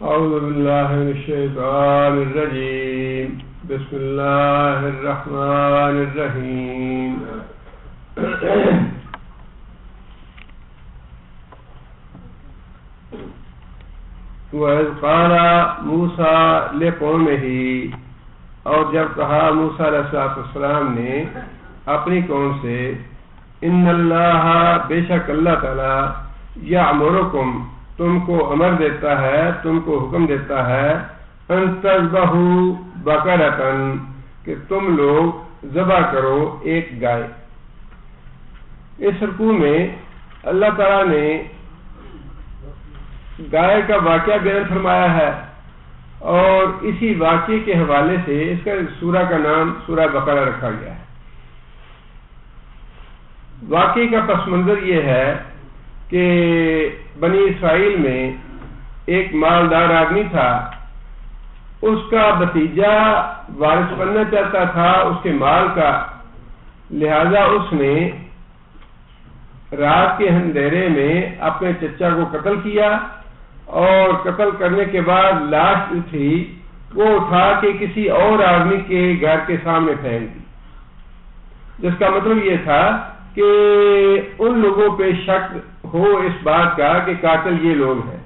أعوذ بالله من الشيطان الرجيم. بسم الله الرحمن الرحيم. وَإِذْ قَالَ مُوسَى لِقَوْمِهِ، اور جب کہا موسیٰ علیہ السلام نے اپنی قوم سے، ان اللہ، بے شک اللہ تعالی، یأمرکم، تم کو امر دیتا ہے، تم کو حکم دیتا ہے، ان تذبحوا بقرۃ، کہ تم لوگ ذبح کرو ایک گائے۔ اس رکوع میں اللہ تعالیٰ نے گائے کا واقعہ بیان فرمایا ہے، اور اسی واقعے کے حوالے سے اس کا سورہ کا نام سورہ بقرہ رکھا گیا ہے۔ واقعے کا پس منظر یہ ہے کہ بنی اسرائیل میں ایک مالدار آدمی تھا، اس کا بھتیجا وارث بننا چاہتا تھا اس کے مال کا، لہذا اس نے رات کے اندھیرے میں اپنے چچا کو قتل کیا، اور قتل کرنے کے بعد لاش اٹھی، وہ اٹھا کے کسی اور آدمی کے گھر کے سامنے پھینک دی، جس کا مطلب یہ تھا کہ ان لوگوں پہ شک ہو اس بات کا کہ قاتل یہ لوگ ہیں۔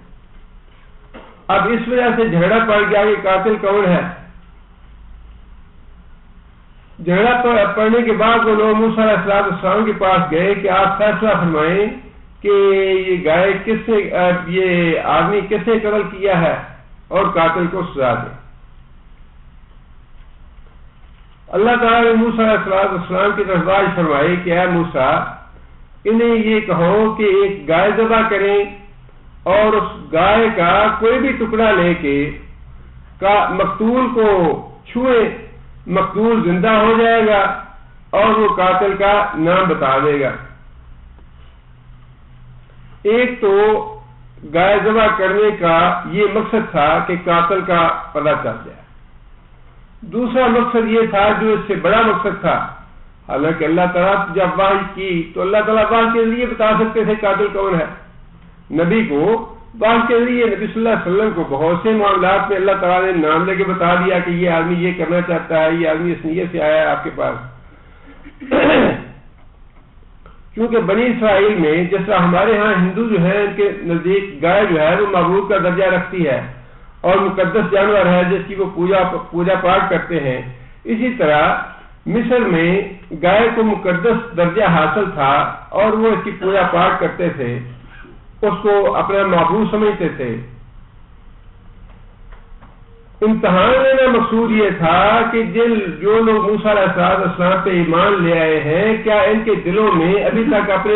اب اس وجہ سے جھگڑا پڑ گیا کہ قاتل کون ہے۔ جھگڑا پڑنے کے بعد وہ لوگ موسیٰ علیہ السلام کے پاس گئے کہ آپ فیصلہ فرمائیں کہ یہ گائے کس نے، یہ آدمی کس نے قتل کیا ہے، اور قاتل کو سزا دیں۔ اللہ تعالیٰ نے موسیٰ علیہ السلام کی طرف واضح فرمائی کہ اے موسیٰ، انہیں یہ کہو کہ ایک گائے ذبح کریں، اور اس گائے کا کوئی بھی ٹکڑا لے کے مقتول کو چھوئے، مقتول زندہ ہو جائے گا اور وہ قاتل کا نام بتا دے گا۔ ایک تو گائے ذبح کرنے کا یہ مقصد تھا کہ قاتل کا پتہ چل جائے، دوسرا مقصد یہ تھا جو اس سے بڑا مقصد تھا، حالانکہ اللہ تعالیٰ جب وحی کی تو اللہ تعالیٰ وحی کے ذریعے بتا سکتے تھے قاتل کون ہے۔ نبی کو وحی کے ذریعے، نبی صلی اللہ علیہ وسلم کو بہت سے معاملات میں اللہ تعالیٰ نے نام لے کے بتا دیا کہ یہ آدمی یہ کرنا چاہتا ہے، یہ آدمی اس نیت سے آیا ہے آپ کے پاس۔ کیونکہ بنی اسرائیل میں جس طرح ہمارے ہاں ہندو جو ہیں ان کے نزدیک گائے جو ہے وہ معبود کا درجہ رکھتی ہے اور مقدس جانور ہے جس کی وہ پوجا پاٹ کرتے ہیں، اسی طرح مصر میں گائے کو مقدس درجہ حاصل تھا اور وہ اس کی پوجا پاٹ کرتے تھے، اس کو اپنا معبود سمجھتے تھے۔ امتحان لینا مقصود یہ تھا کہ جو لوگ موسیٰ علیہ السلام پہ ایمان لے آئے ہیں، کیا ان کے دلوں میں ابھی تک اپنے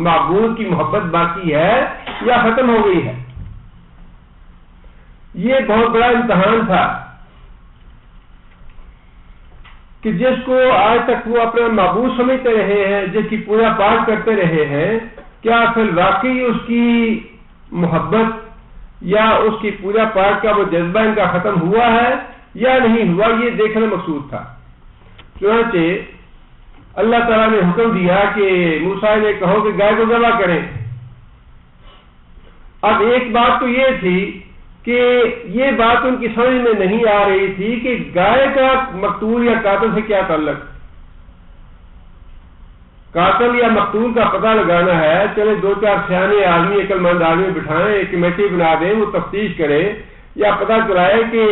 معبود کی محبت باقی ہے یا ختم ہو گئی ہے۔ یہ بہت بڑا امتحان تھا کہ جس کو آج تک وہ اپنا معبود سمجھتے رہے ہیں، جس کی پوجا پاٹ کرتے رہے ہیں، کیا پھر واقعی اس کی محبت یا اس کی پوجا پاٹ کا وہ جذبہ ان کا ختم ہوا ہے یا نہیں ہوا، یہ دیکھنا مقصود تھا۔ چنانچہ اللہ تعالیٰ نے حکم دیا کہ موسیٰ نے کہو کہ گائے کو ذبح کریں۔ اب ایک بات تو یہ تھی کہ یہ بات ان کی سمجھ میں نہیں آ رہی تھی کہ گائے کا مقتول یا قاتل سے کیا تعلق۔ قاتل یا مقتول کا پتہ لگانا ہے، چلے دو چار سیانے آدمی، عقل مند آدمی بٹھائیں، ایک کمیٹی بنا دیں، وہ تفتیش کرے یا پتہ چلائے کہ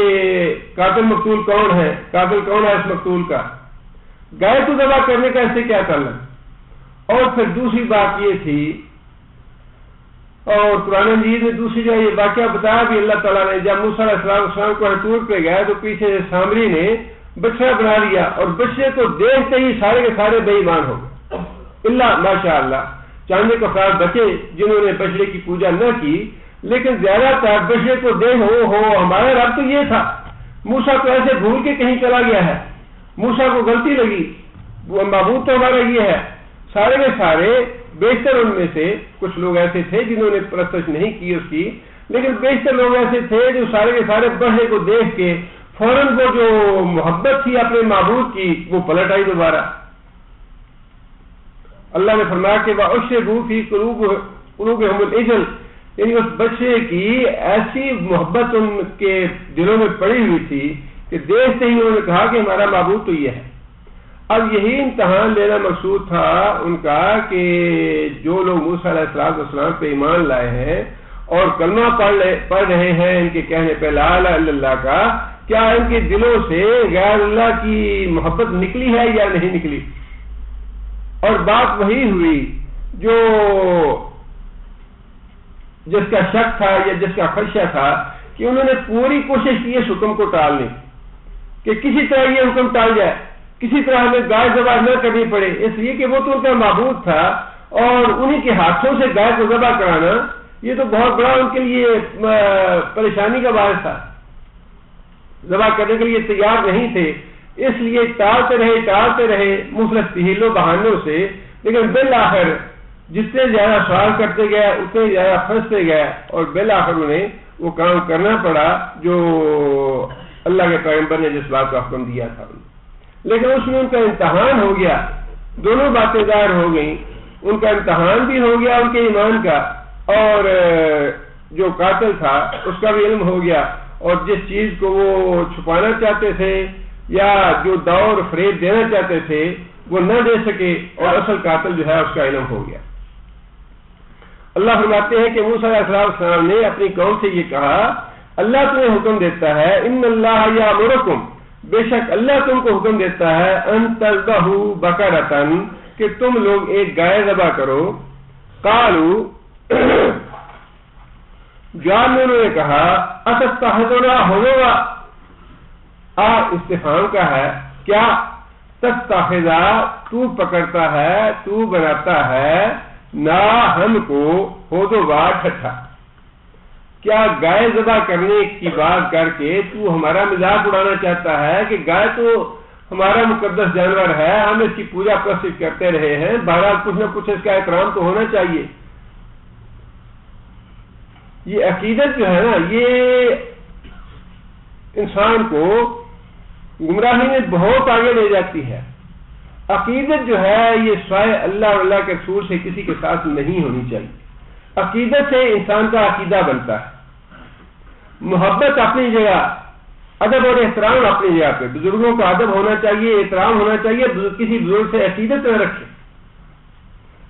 قاتل مقتول کون ہے، قاتل کون ہے اس مقتول کا۔ گائے کو ذبح کرنے کا اس سے کیا تعلق۔ اور پھر دوسری بات یہ تھی، اور قرآن مجید میں دوسری جگہ یہ واقعہ بتایا بھی اللہ تعالیٰ نے، جب موسیٰ علیہ السلام کو حضور پہ گئے تو پیچھے سے سامری نے بچڑا بنا لیا، اور بچڑے کو دیکھتے ہی سارے کے سارے بے ایمان ہو گئے، اللہ ماشاء اللہ چاندے کو خاص بچے جنہوں نے بچڑے کی پوجا نہ کی، لیکن زیادہ تر بچڑے کو دیکھ ہو ہمارا رب تو یہ تھا، موسیٰ کو ایسے بھول کے کہیں چلا گیا ہے، موسیٰ کو غلطی لگی، وہ معبود تو ہمارا یہ ہے۔ سارے کے سارے، بیشتر ان میں سے کچھ لوگ ایسے تھے جنہوں نے پرستش نہیں کی اس کی، لیکن بیشتر لوگ ایسے تھے جو سارے کے سارے بچڑے کو دیکھ کے فوراً وہ جو محبت تھی اپنے معبود کی وہ پلٹ آئی دوبارہ۔ اللہ نے فرمایا کہ وَأُشْرِبُوا فِي قُلُوبِهِمُ الْعِجْلَ، یعنی اس بچے کی ایسی محبت ان کے دلوں میں پڑی ہوئی تھی کہ دیکھتے ہی انہوں نے کہا کہ ہمارا معبود تو یہ ہے. اب یہی امتحان لینا مقصود تھا ان کا کہ جو لوگ موسیٰ علیہ السلام پہ ایمان لائے ہیں اور کلمہ پڑھ رہے ہیں ان کے کہنے پہ لا الہ الا اللہ کا، کیا ان کے دلوں سے غیر اللہ کی محبت نکلی ہے یا نہیں نکلی. اور بات وہی ہوئی جو جس کا شک تھا یا جس کا خدشہ تھا کہ انہوں نے پوری کوشش کی اس حکم کو ٹالنے کہ کسی طرح یہ حکم ٹال جائے، کسی طرح ہمیں گائے ذبح نہ کرنی پڑے، اس لیے کہ وہ تو ان کا معبود تھا اور انہی کے ہاتھوں سے گائے کو ذبح کرانا یہ تو بہت بڑا ان کے لیے پریشانی کا باعث تھا. ذبح کرنے کے لیے تیار نہیں تھے، اس لیے ٹالتے رہے مختلف ہیلوں بہانوں سے، لیکن بالآخر جتنے زیادہ سوال کرتے گئے اتنے زیادہ پھنستے گئے اور بالآخر انہیں وہ کام کرنا پڑا جو اللہ کے پیغمبر نے جس بات کا حکم دیا تھا. لیکن اس میں ان کا امتحان ہو گیا، دونوں باتیں ظاہر ہو گئیں. ان کا امتحان بھی ہو گیا ان کے ایمان کا، اور جو قاتل تھا اس کا بھی علم ہو گیا، اور جس چیز کو وہ چھپانا چاہتے تھے یا جو دور فریب دینا چاہتے تھے وہ نہ دے سکے، اور اصل قاتل جو ہے اس کا علم ہو گیا. اللہ فرماتے ہیں کہ موسیٰ علیہ السلام نے اپنی قوم سے یہ کہا، اللہ تمہیں حکم دیتا ہے، ان اللہ یامرکم، بے شک اللہ تم کو حکم دیتا ہے، ان تذبحوا بقرۃ، کہ تم لوگ ایک گائے ذبح کرو. قالوا، جواب میں انہوں نے کہا، اتستحضرنا ہوگا، استفہام کا ہے، کیا تستحضا تو پکڑتا ہے، تو بناتا ہے، نہ ہم کو ہو دو بار ٹھٹھا، کیا گائے ذبح کرنے کی بات کر کے تو ہمارا مذاق اڑانا چاہتا ہے کہ گائے تو ہمارا مقدس جانور ہے، ہم اس کی پوجا پرستش کرتے رہے ہیں، بہرحال کچھ نہ کچھ اس کا احترام تو ہونا چاہیے. یہ عقیدت جو ہے نا یہ انسان کو گمراہی میں بہت آگے لے جاتی ہے. عقیدت جو ہے یہ سوائے اللہ اور اللہ کے رسول سے کسی کے ساتھ نہیں ہونی چاہیے. عقیدت سے انسان کا عقیدہ بنتا ہے. محبت اپنی جگہ، ادب اور احترام اپنی جگہ پہ، بزرگوں کا ادب ہونا چاہیے، احترام ہونا چاہیے، کسی بزرگ سے عقیدت نہ رکھے.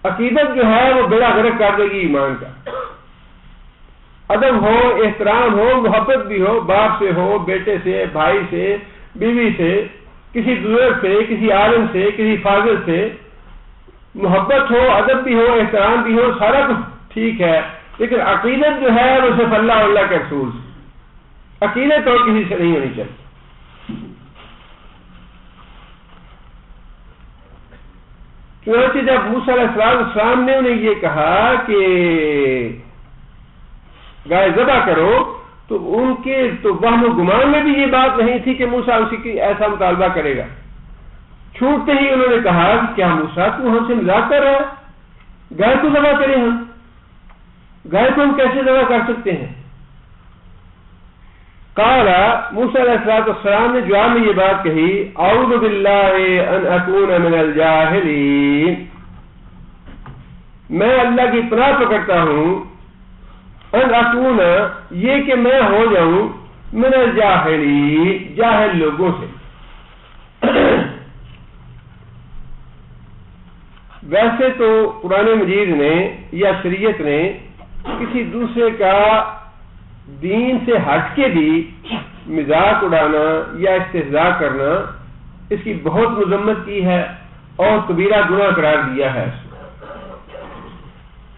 عقیدت جو ہے وہ بیڑا غرق کر دے گی ایمان کا. ادب ہو، احترام ہو، محبت بھی ہو، باپ سے ہو، بیٹے سے، بھائی سے، بیوی سے، کسی بزرگ سے، کسی عالم سے، کسی فاضل سے محبت ہو، ادب بھی ہو، احترام بھی ہو، سارا کچھ ٹھیک ہے، لیکن عقیدت جو ہے وہ صرف اللہ اور اللہ کے رسول سے، عقیدت اور کسی سے نہیں ہونی چاہیے. چنانچہ جب موسیٰ علیہ السلام نے انہیں یہ کہا کہ گائے ذبح کرو تو ان کے تو وہم و گمان میں بھی یہ بات نہیں تھی کہ موسیٰ اسی کی ایسا مطالبہ کرے گا. چھوٹتے ہی انہوں نے کہا کہ کیا موسیٰ تو ہم سے مذاق کر رہا ہے؟ گائے کو ذبح کریں ہم؟ گائے کو ہم کیسے ذبح کر سکتے ہیں؟ قال، موسیٰ علیہ السلام نے جواب میں یہ بات کہی، اعوذ باللہ ان اکون من الجاہلین، میں اللہ کی پناہ پکڑتا ہوں، ان اکون یہ کہ میں ہو جاؤں، من الجاہلین جاہل لوگوں سے. ویسے تو قرآن مجید نے یا شریعت نے کسی دوسرے کا دین سے ہٹ کے بھی مذاق اڑانا یا استہزاء کرنا اس کی بہت مذمت کی ہے اور کبیرہ گناہ قرار دیا ہے.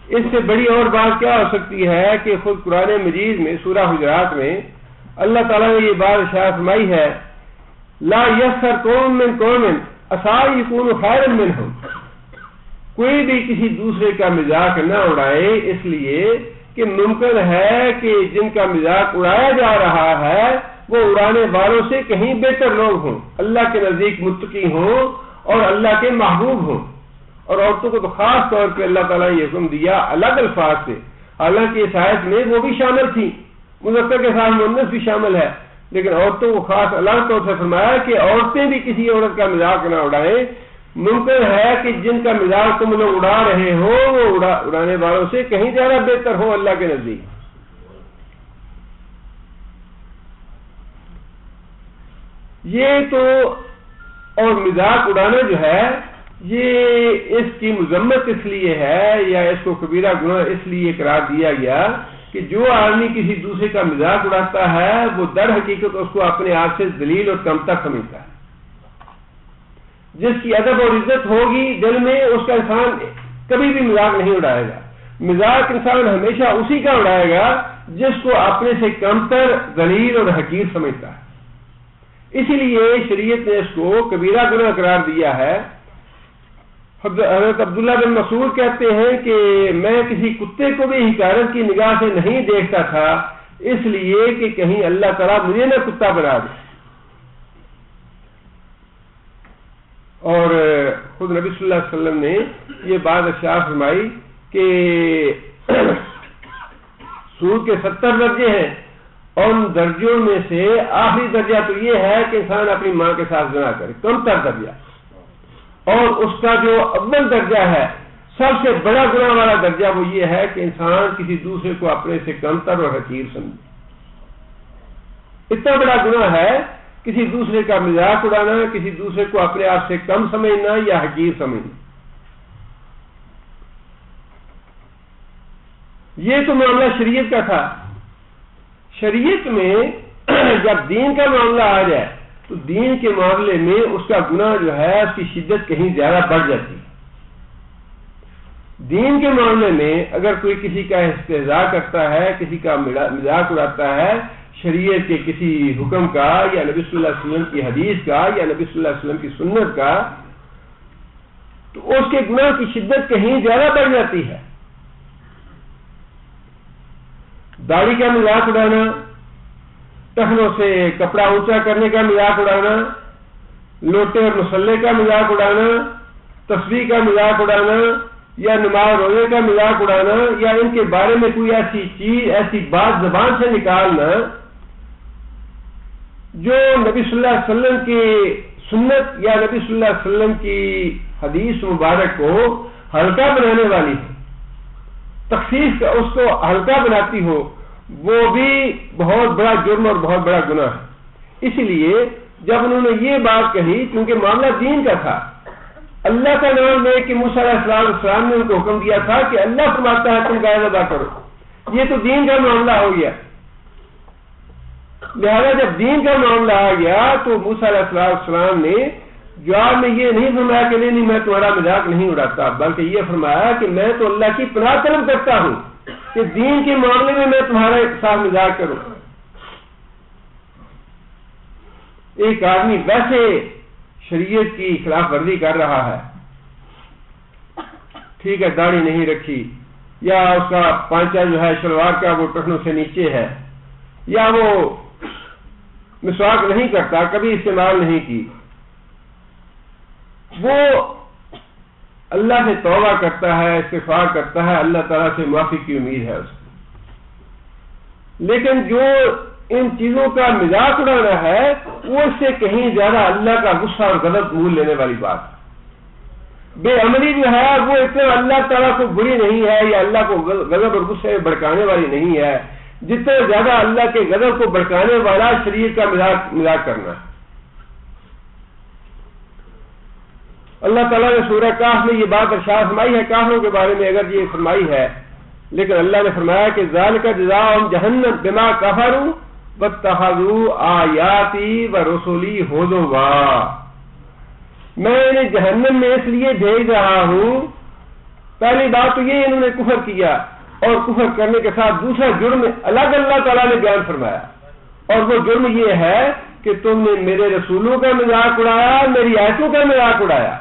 اس سے بڑی اور بات کیا ہو سکتی ہے کہ خود قرآن مجید میں سورہ حجرات میں اللہ تعالیٰ نے یہ بات ارشاد فرمائی ہے، لا یسخر قوم من قوم عسى یکونوا خیرا منہم، کوئی بھی کسی دوسرے کا مذاق نہ اڑائے اس لیے کہ ممکن ہے کہ جن کا مذاق اڑایا جا رہا ہے وہ اڑانے والوں سے کہیں بہتر لوگ ہوں، اللہ کے نزدیک متقی ہوں اور اللہ کے محبوب ہوں. اور عورتوں کو تو خاص طور پہ اللہ تعالیٰ نے یہ حکم دیا الگ الفاظ سے، حالانکہ اس آیت میں وہ بھی شامل تھی، مذکر کے ساتھ مؤنث بھی شامل ہے، لیکن عورتوں کو خاص الگ طور سے فرمایا کہ عورتیں بھی کسی عورت کا مذاق نہ اڑائیں، ممکن ہے کہ جن کا مزاج تم لوگ اڑا رہے ہو وہ اڑانے والوں سے کہیں زیادہ بہتر ہو اللہ کے نزدیک. یہ تو اور مذاق اڑانا جو ہے یہ اس کی مذمت اس لیے ہے یا اس کو کبیرہ گناہ اس لیے قرار دیا گیا کہ جو آدمی کسی دوسرے کا مذاق اڑاتا ہے وہ در حقیقت اس کو اپنے آپ سے ذلیل اور کمتر سمجھتا ہے. جس کی ادب اور عزت ہوگی دل میں اس کا انسان کبھی بھی مذاق نہیں اڑائے گا. مذاق انسان ہمیشہ اسی کا اڑائے گا جس کو اپنے سے کمتر ذلیل اور حقیر سمجھتا ہے. اسی لیے شریعت نے اس کو کبیرہ گناہ قرار دیا ہے. حضرت عبداللہ بن مسعود کہتے ہیں کہ میں کسی کتے کو بھی حقارت کی نگاہ سے نہیں دیکھتا تھا اس لیے کہ کہیں اللہ تعالیٰ مجھے نہ کتا بنا دے. اور خود نبی صلی اللہ علیہ وسلم نے یہ بات ارشاد فرمائی کہ سود کے 70 درجے ہیں اور ان درجوں میں سے آخری درجہ تو یہ ہے کہ انسان اپنی ماں کے ساتھ زنا کرے، کم تر درجہ. اور اس کا جو اول درجہ ہے سب سے بڑا گناہ والا درجہ وہ یہ ہے کہ انسان کسی دوسرے کو اپنے سے کمتر اور حقیر سمجھے. اتنا بڑا گناہ ہے کسی دوسرے کا مذاق اڑانا، کسی دوسرے کو اپنے آپ سے کم سمجھنا یا حقیر سمجھنا. یہ تو معاملہ شریعت کا تھا. شریعت میں جب دین کا معاملہ آ جائے تو دین کے معاملے میں اس کا گناہ جو ہے اس کی شدت کہیں زیادہ بڑھ جاتی ہے. دین کے معاملے میں اگر کوئی کسی کا استہزاء کرتا ہے، کسی کا مذاق اڑاتا ہے شریعت کے کسی حکم کا یا نبی صلی اللہ علیہ وسلم کی حدیث کا یا نبی صلی اللہ علیہ وسلم کی سنت کا، تو اس کے گناہ کی شدت کہیں زیادہ بڑھ جاتی ہے. داڑھی کا مذاق اڑانا، ٹخنوں سے کپڑا اونچا کرنے کا مذاق اڑانا، لوٹے اور مسلح کا مذاق اڑانا، تسبیح کا مذاق اڑانا یا نماز روزے کا مذاق اڑانا یا ان کے بارے میں کوئی ایسی چیز، ایسی بات زبان سے نکالنا جو نبی صلی اللہ علیہ وسلم کی سنت یا نبی صلی اللہ علیہ وسلم کی حدیث مبارک کو ہلکا بنانے والی ہے، تخفیف کا اس کو ہلکا بناتی ہو، وہ بھی بہت بڑا جرم اور بہت بڑا گناہ ہے. اسی لیے جب انہوں نے یہ بات کہی کیونکہ معاملہ دین کا تھا، اللہ کا نام لے کہ موسیٰ علیہ السلام نے ان کو حکم دیا تھا کہ اللہ فرماتا ہے تم گائے ذبح کرو، یہ تو دین کا معاملہ ہو گیا. لہذا جب دین کا معاملہ آ گیا تو موسیٰ علیہ السلام نے جواب میں یہ نہیں فرمایا کہ نہیں میں تمہارا مذاق نہیں اڑاتا، بلکہ یہ فرمایا کہ میں تو اللہ کی پناہ طلب کرتا ہوں کہ دین کے معاملے میں میں تمہارے ساتھ مذاق کروں. ایک آدمی ویسے شریعت کی خلاف ورزی کر رہا ہے، ٹھیک ہے داڑھی نہیں رکھی یا اس کا پانچا جو ہے شلوار کا وہ ٹخنوں سے نیچے ہے یا وہ مسواک نہیں کرتا، کبھی استعمال نہیں کی، وہ اللہ سے توبہ کرتا ہے، استغفار کرتا ہے، اللہ تعالیٰ سے معافی کی امید ہے اس کو. لیکن جو ان چیزوں کا مذاق اڑانا ہے وہ اس سے کہیں زیادہ اللہ کا غصہ اور غضب مول لینے والی بات. بے عملی جو ہے وہ اتنا اللہ تعالیٰ کو بری نہیں ہے یا اللہ کو غضب اور غصے میں بھڑکانے والی نہیں ہے جتنا زیادہ اللہ کے غضب کو بھڑکانے والا شریعت کا مذاق کرنا ہے. اللہ تعالیٰ نے سورہ کہف میں یہ بات ارشاد فرمائی ہے، کافروں کے بارے میں اگر یہ فرمائی ہے، لیکن اللہ نے فرمایا کہ ذالک جزاؤہم جہنم بما کفروا واتخذوا آیاتی ورسلی ہزوا. میں انہیں جہنم میں اس لیے بھیج رہا ہوں، پہلی بات تو یہ انہوں نے کفر کیا اور کفر کرنے کے ساتھ دوسرا جرم الگ اللہ تعالیٰ نے بیان فرمایا، اور وہ جرم یہ ہے کہ تم نے میرے رسولوں کا مذاق اڑایا، میری آیتوں کا مذاق اڑایا.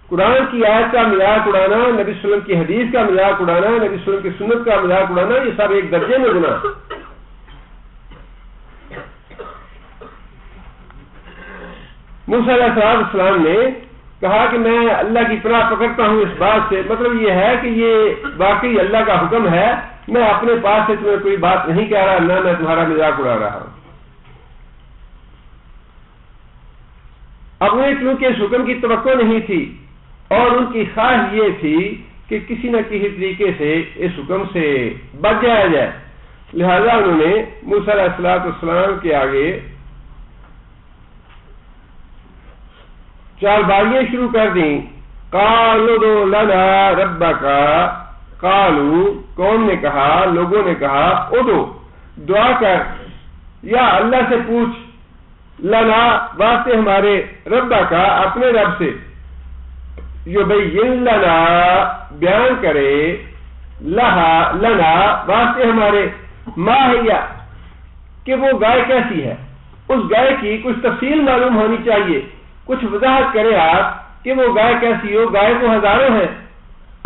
قرآن کی آیت کا مذاق اڑانا، نبی صلی اللہ علیہ وسلم کی حدیث کا مذاق اڑانا، نبی صلی اللہ علیہ وسلم کی سنت کا مذاق اڑانا، یہ سب ایک درجے میں گناہ. موسیٰ علیہ السلام نے کہا کہ میں اللہ کی پناہ پکڑتا ہوں اس بات سے، مطلب یہ ہے کہ یہ واقعی اللہ کا حکم ہے، میں اپنے پاس سے تمہیں کوئی بات نہیں کہہ رہا، نہ میں تمہارا مذاق اڑا رہا ہوں. اب انہیں چونکہ اس حکم کی توقع نہیں تھی اور ان کی خواہش یہ تھی کہ کسی نہ کسی طریقے سے اس حکم سے بچ جایا جائے، لہذا انہوں نے موسیٰ علیہ السلام کے آگے چالبازیاں شروع کر دیں. قالوا ادع لنا ربک، قالوا قوم نے کہا، لوگوں نے کہا، ادعو دعا کر، یا اللہ سے پوچھ، لنا واسطے ہمارے، ربک کا اپنے رب سے، یبین لنا بیان کرے، لنا واسطے ہمارے، ما ہی کہ وہ گائے کیسی ہے، اس گائے کی کچھ تفصیل معلوم ہونی چاہیے، کچھ وضاحت کرے آپ کہ وہ گائے کیسی ہو. گائے تو ہزاروں ہیں،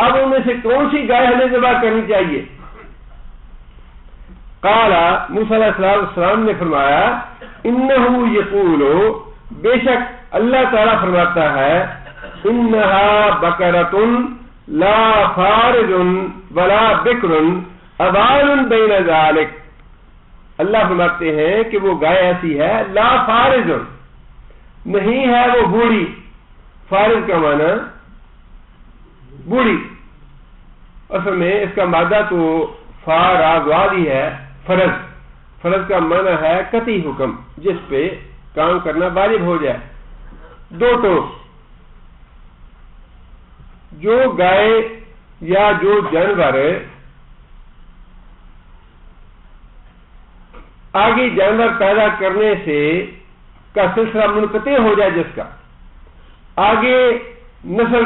اب ان میں سے کون سی گائے ہمیں ذبح کرنی چاہیے؟ قال موسیٰ علیہ السلام نے فرمایا، انہ یقول، بے شک اللہ تعالیٰ فرماتا ہے، انہا بقرۃ لا فارض ولا بکر عوان بین ذلک. اللہ فرماتے ہیں کہ وہ گائے ایسی ہے، لا فارض نہیں ہے وہ بوڑھی، فارض کا معنی بوڑھی، اصل میں اس کا مادہ تو فارض ہے، فرض، فرض کا معنی ہے قطعی حکم جس پہ کام کرنا واجب ہو جائے. دو تو جو گائے یا جو جانور آگے جانور پیدا کرنے سے کا سلسلہ منقطع ہو جائے، جس کا آگے نسل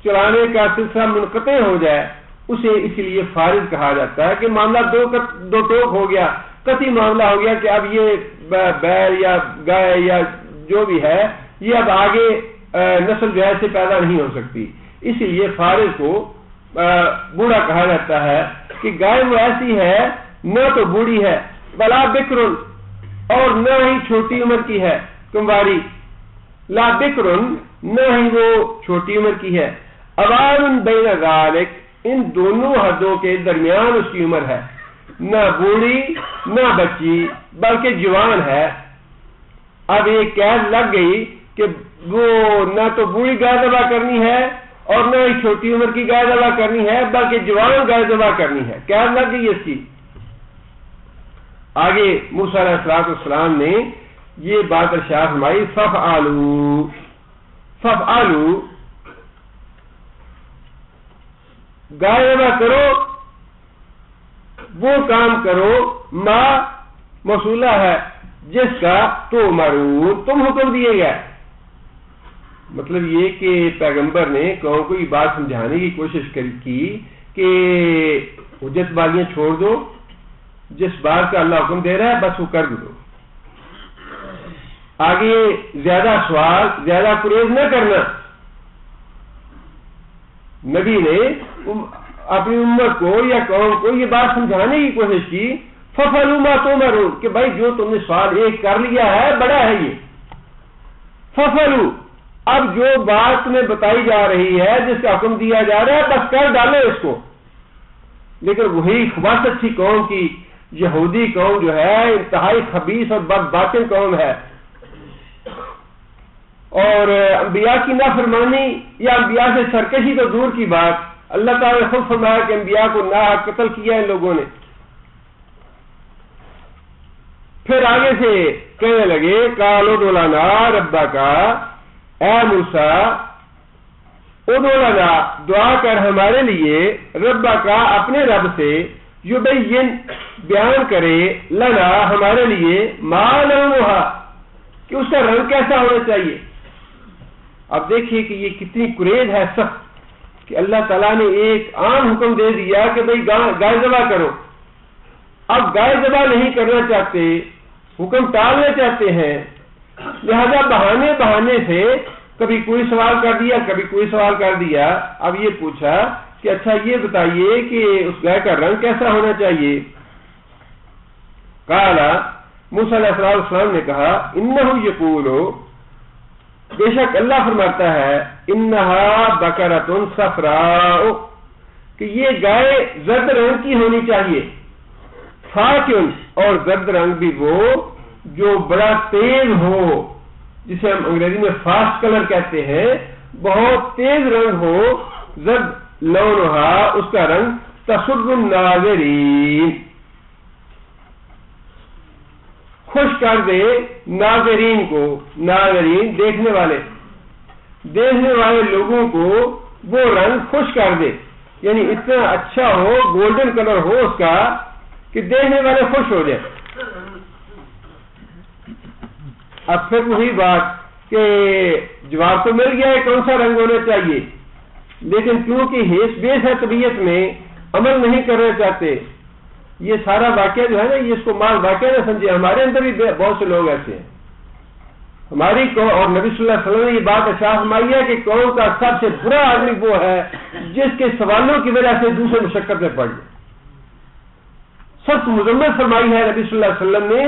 چلانے کا سلسلہ منقطع ہو جائے، اسے اس لیے فارض کہا جاتا ہے کہ معاملہ دو ٹوک ہو گیا، قطعی معاملہ ہو گیا کہ اب یہ بیل یا گائے یا جو بھی ہے یہ اب آگے نسل جو ہے سے پیدا نہیں ہو سکتی، اسی لیے فارض کو بوڑھا کہا جاتا ہے کہ گائے وہ ایسی ہے نہ تو بوڑھی ہے، ولا بکر اور نہ ہی چھوٹی عمر کی ہے، کمواری، لا بکر نہ ہی وہ چھوٹی عمر کی ہے، عوان بین ذالک ان دونوں حدوں کے درمیان اس کی عمر ہے، نہ بوڑھی نہ بچی بلکہ جوان ہے. اب ایک قید لگ گئی کہ وہ نہ تو بوڑھی گائے ذبح کرنی ہے اور نہ ہی چھوٹی عمر کی گائے ذبح کرنی ہے بلکہ جوان گائے ذبح کرنی ہے، قید لگ گئی اس کی. آگے موسیٰ علیہ السلام نے یہ بات ارشاد فرمائی، فافعلوا گائے ذبح کرو، وہ کام کرو، ما موصولہ ہے جس کا تو مرون تم حکم دیے گئے. مطلب یہ کہ پیغمبر نے قوم کو یہ بات سمجھانے کی کوشش کی کہ حجت بازیاں چھوڑ دو، جس بات کا اللہ حکم دے رہا ہے بس وہ کر دو. آگے زیادہ سوال، زیادہ پرہیز نہ کرنا. نبی نے اپنی امت کو یا قوم کو یہ بات سمجھانے کی کوشش کی، فَفَعَلُوا مَا تُؤْمَرُونَ کہ بھائی جو تم نے سوال ایک کر لیا ہے بڑا ہے یہ، فَفَعَلُوا اب جو بات تمہیں بتائی جا رہی ہے جس کا حکم دیا جا رہا ہے بس کر ڈالو اس کو. لیکن وہی خباثت اچھی قوم کی یہودی قوم جو ہے انتہائی خبیث اور بد باطن قوم ہے، اور انبیاء کی نافرمانی یا انبیاء سے سرکشی تو دور کی بات، اللہ تعالیٰ نے خود فرمایا کہ انبیاء کو ناحق قتل کیا ان لوگوں نے. پھر آگے سے کہنے لگے، قالوا ادع لنا ربک، اے موسیٰ ادع لنا دعا کر ہمارے لیے، ربک اپنے رب سے، یبین بیان کرے، لنا ہمارے لیے، ما لونھا کہ اس کا رنگ کیسا ہونا چاہیے. اب دیکھیے کہ یہ کتنی قریب ہے سخت کہ اللہ تعالیٰ نے ایک عام حکم دے دیا کہ بھئی گائے ذبح کرو. اب گائے ذبح نہیں کرنا چاہتے، حکم ٹالنا چاہتے ہیں، لہذا بہانے سے کبھی کوئی سوال کر دیا کبھی کوئی سوال کر دیا. اب یہ پوچھا کہ اچھا یہ بتائیے کہ اس گائے کا رنگ کیسا ہونا چاہیے. قال موسیٰ علیہ السلام نے کہا، انہ یقول بے شک اللہ فرماتا ہے، انہا بقرۃ صفراء کہ یہ گائے زرد رنگ کی ہونی چاہیے، فاقع اور زرد رنگ بھی وہ جو بڑا تیز ہو، جسے ہم انگریزی میں فاسٹ کلر کہتے ہیں، بہت تیز رنگ ہو، زرد لونہا، اس کا رنگ، تسر الناظرین، خوش کر دے ناظرین کو، ناظرین دیکھنے والے لوگوں کو وہ رنگ خوش کر دے، یعنی اتنا اچھا ہو، گولڈن کلر ہو اس کا کہ دیکھنے والے خوش ہو جائیں۔ اب پھر وہی بات کہ جواب تو مل گیا ہے کون سا رنگ ہونا چاہیے، لیکن کیونکہ ہیس بیس ہے طبیعت میں، عمل نہیں کرنا چاہتے، یہ سارا واقعہ جو ہے نا، یہ اس کو مال واقعہ نہ سمجھے، ہمارے اندر بھی بہت سے لوگ ایسے ہیں ہماری قوم، اور نبی صلی اللہ علیہ وسلم نے یہ بات ارشاد فرمائی ہے کہ قوم کا سب سے برا آدمی وہ ہے جس کے سوالوں کی وجہ سے دوسرے مشقت میں پڑ جائے۔ سخت مذمت فرمائی ہے نبی صلی اللہ علیہ وسلم نے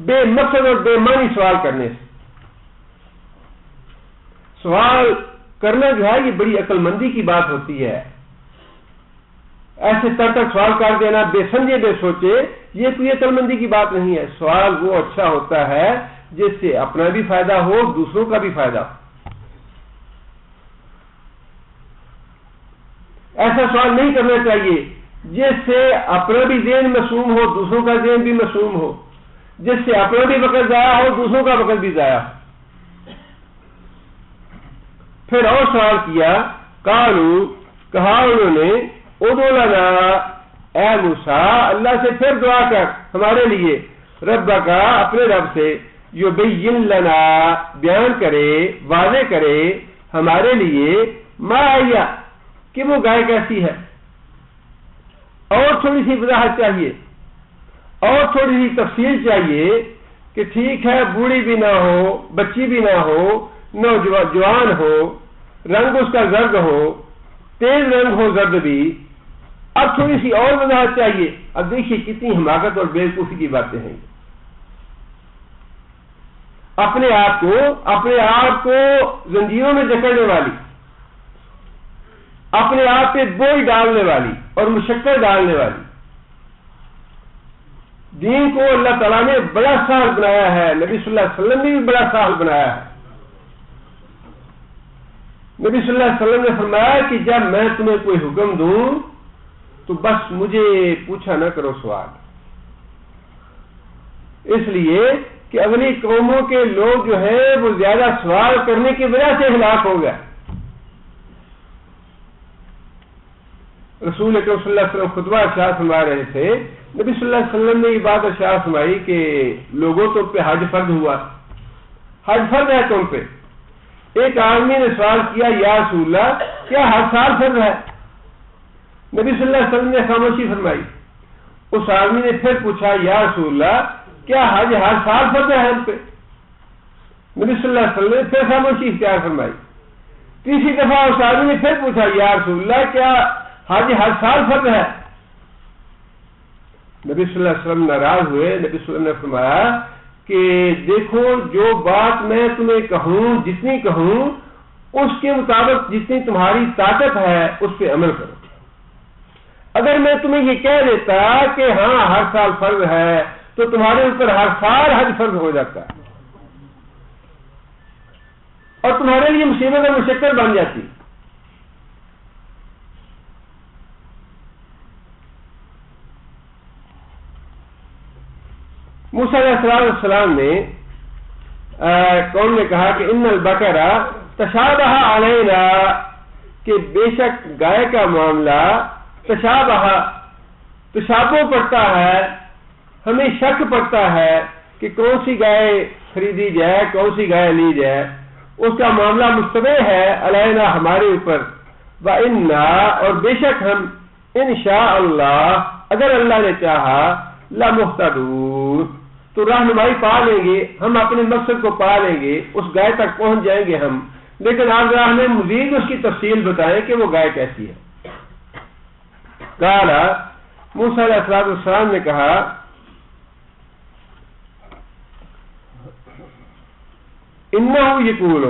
بے مقصد اور بے معنی سوال کرنے سے۔ سوال کرنا جو ہے یہ بڑی عقل مندی کی بات ہوتی ہے، ایسے تک سوال کر دینا بے سمجھے بے سوچے، یہ کوئی عقل مندی کی بات نہیں ہے۔ سوال وہ اچھا ہوتا ہے جس سے اپنا بھی فائدہ ہو، دوسروں کا بھی فائدہ ہو۔ ایسا سوال نہیں کرنا چاہیے جس سے اپنا بھی ذہن معصوم ہو، دوسروں کا ذہن بھی معصوم ہو، جس سے اپنا بھی وقت ضائع ہو، دوسروں کا وقت بھی ضائع ہو۔ پھر اور سوال کیا، قالوا، کہا انہوں نے، ادعو لنا، اے موسیٰ اللہ سے پھر دعا کر ہمارے لیے، ربک، اپنے رب سے، یبین لنا، بیان کرے، واضح کرے ہمارے لیے، ما آیا، کہ وہ گائے کیسی ہے، اور تھوڑی سی وضاحت چاہیے، اور تھوڑی سی تفصیل چاہیے کہ ٹھیک ہے بوڑھی بھی نہ ہو، بچی بھی نہ ہو، نوجوان ہو، رنگ اس کا زرد ہو، تیز رنگ ہو زرد بھی، اب تھوڑی سی اور وضاحت چاہیے۔ اب دیکھیے کتنی حماقت اور بیوقوفی کی باتیں ہیں، اپنے آپ کو زنجیروں میں جکڑنے والی، اپنے آپ پہ بوجھ ڈالنے والی اور مشقت ڈالنے والی۔ دین کو اللہ تعالیٰ نے بڑا سہل بنایا ہے، نبی صلی اللہ علیہ وسلم نے بھی بڑا سہل بنایا ہے۔ نبی صلی اللہ علیہ وسلم نے فرمایا کہ جب میں تمہیں کوئی حکم دوں تو بس مجھے پوچھا نہ کرو سوال، اس لیے کہ اگلی قوموں کے لوگ جو ہیں وہ زیادہ سوال کرنے کی وجہ سے ہلاک ہو گئے۔ رسول اکرم صلی اللہ علیہ وسلم خطبہ ارشاد فرما رہے تھے، نبی صلی اللہ علیہ وسلم نے یہ بات ارشاد فرمائی کہ لوگوں تم پہ حج فرض ہوا، حج فرض ہے تم پہ۔ ایک آدمی نے سوال کیا، یا رسول اللہ کیا ہر سال فرض ہے؟ نبی صلی اللہ علیہ وسلم نے خاموشی فرمائی۔ اس آدمی نے پھر پوچھا، یا رسول اللہ کیا حج ہر سال فرض ہے ہم پہ؟ نبی صلی اللہ علیہ وسلم نے پھر خاموشی اختیار فرمائی۔ تیسری دفعہ اس آدمی نے پھر پوچھا، یا رسول اللہ کیا حج ہر سال فرض ہے؟ نبی صلی اللہ علیہ وسلم ناراض ہوئے۔ نبی صلی اللہ علیہ وسلم نے فرمایا کہ دیکھو جو بات میں تمہیں کہوں، جتنی کہوں اس کے مطابق جتنی تمہاری طاقت ہے اس پہ عمل کرو۔ اگر میں تمہیں یہ کہہ دیتا کہ ہاں ہر سال فرض ہے تو تمہارے اوپر ہر سال حج فرض ہو جاتا ہے اور تمہارے لیے مصیبت اور مشقت بن جاتی۔ موسیٰ علیہ السلام نے قوم نے کہا کہ ان البقرہ تشابہ علینا، کہ بے شک گائے کا معاملہ تشابہ پڑتا ہے، ہمیں شک پڑتا ہے کہ کون سی گائے خریدی جائے کون سی گائے لی جائے، اس کا معاملہ مشتبہ ہے علینا ہمارے اوپر، وَإِنَّا، اور بے شک ہم انشاءاللہ اگر اللہ نے چاہا لَمُهْتَدُونَ، تو رہنمائی پا لیں گے، ہم اپنے مقصد کو پا لیں گے، اس گائے تک پہنچ جائیں گے ہم۔ لیکن آپ ذرا ہمیں مزید اس کی تفصیل بتائیں کہ وہ گائے کیسی ہے۔ قال، موسیٰ علیہ السلام نے کہا، انہو یقول،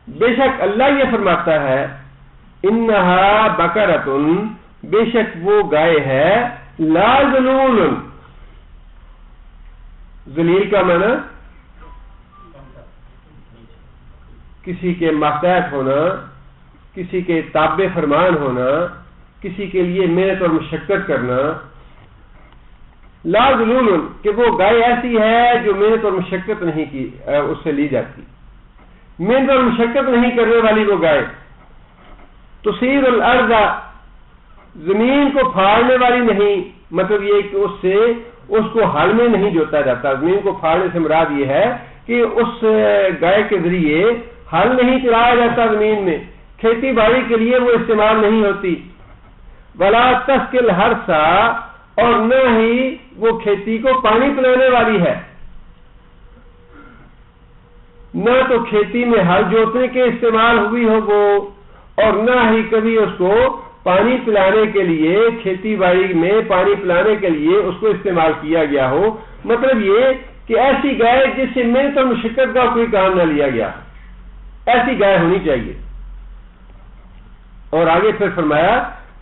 بے شک اللہ یہ فرماتا ہے، انہا بقرۃ، بے شک وہ گائے ہے، لا ذلول، ذلیل کا معنی کسی کے ماتحت ہونا، کسی کے تابع فرمان ہونا، کسی کے لیے محنت اور مشقت کرنا، لا ذلول کہ وہ گائے ایسی ہے جو محنت اور مشقت نہیں کی اس سے لی جاتی، محنت اور مشقت نہیں کرنے والی وہ گائے، تصیر الارض زمین کو پھاڑنے والی نہیں، مطلب یہ کہ اس سے اس کو ہل میں نہیں جوتا جاتا، زمین کو پھاڑنے سے مراد یہ ہے کہ اس گائے کے ذریعے ہل نہیں چلایا جاتا، زمین میں کھیتی باڑی کے لیے وہ استعمال نہیں ہوتی، ولا تسقي الحرث اور نہ ہی وہ کھیتی کو پانی پلانے والی ہے، نہ تو کھیتی میں ہل جوتنے کے استعمال ہوئی ہو وہ، اور نہ ہی کبھی اس کو پانی پلانے کے لیے، کھیتی باڑی میں پانی پلانے کے لیے اس کو استعمال کیا گیا ہو، مطلب یہ کہ ایسی گائے جس سے محنت اور مشقت کا کوئی کام نہ لیا گیا، ایسی گائے ہونی چاہیے۔ اور آگے پھر فرمایا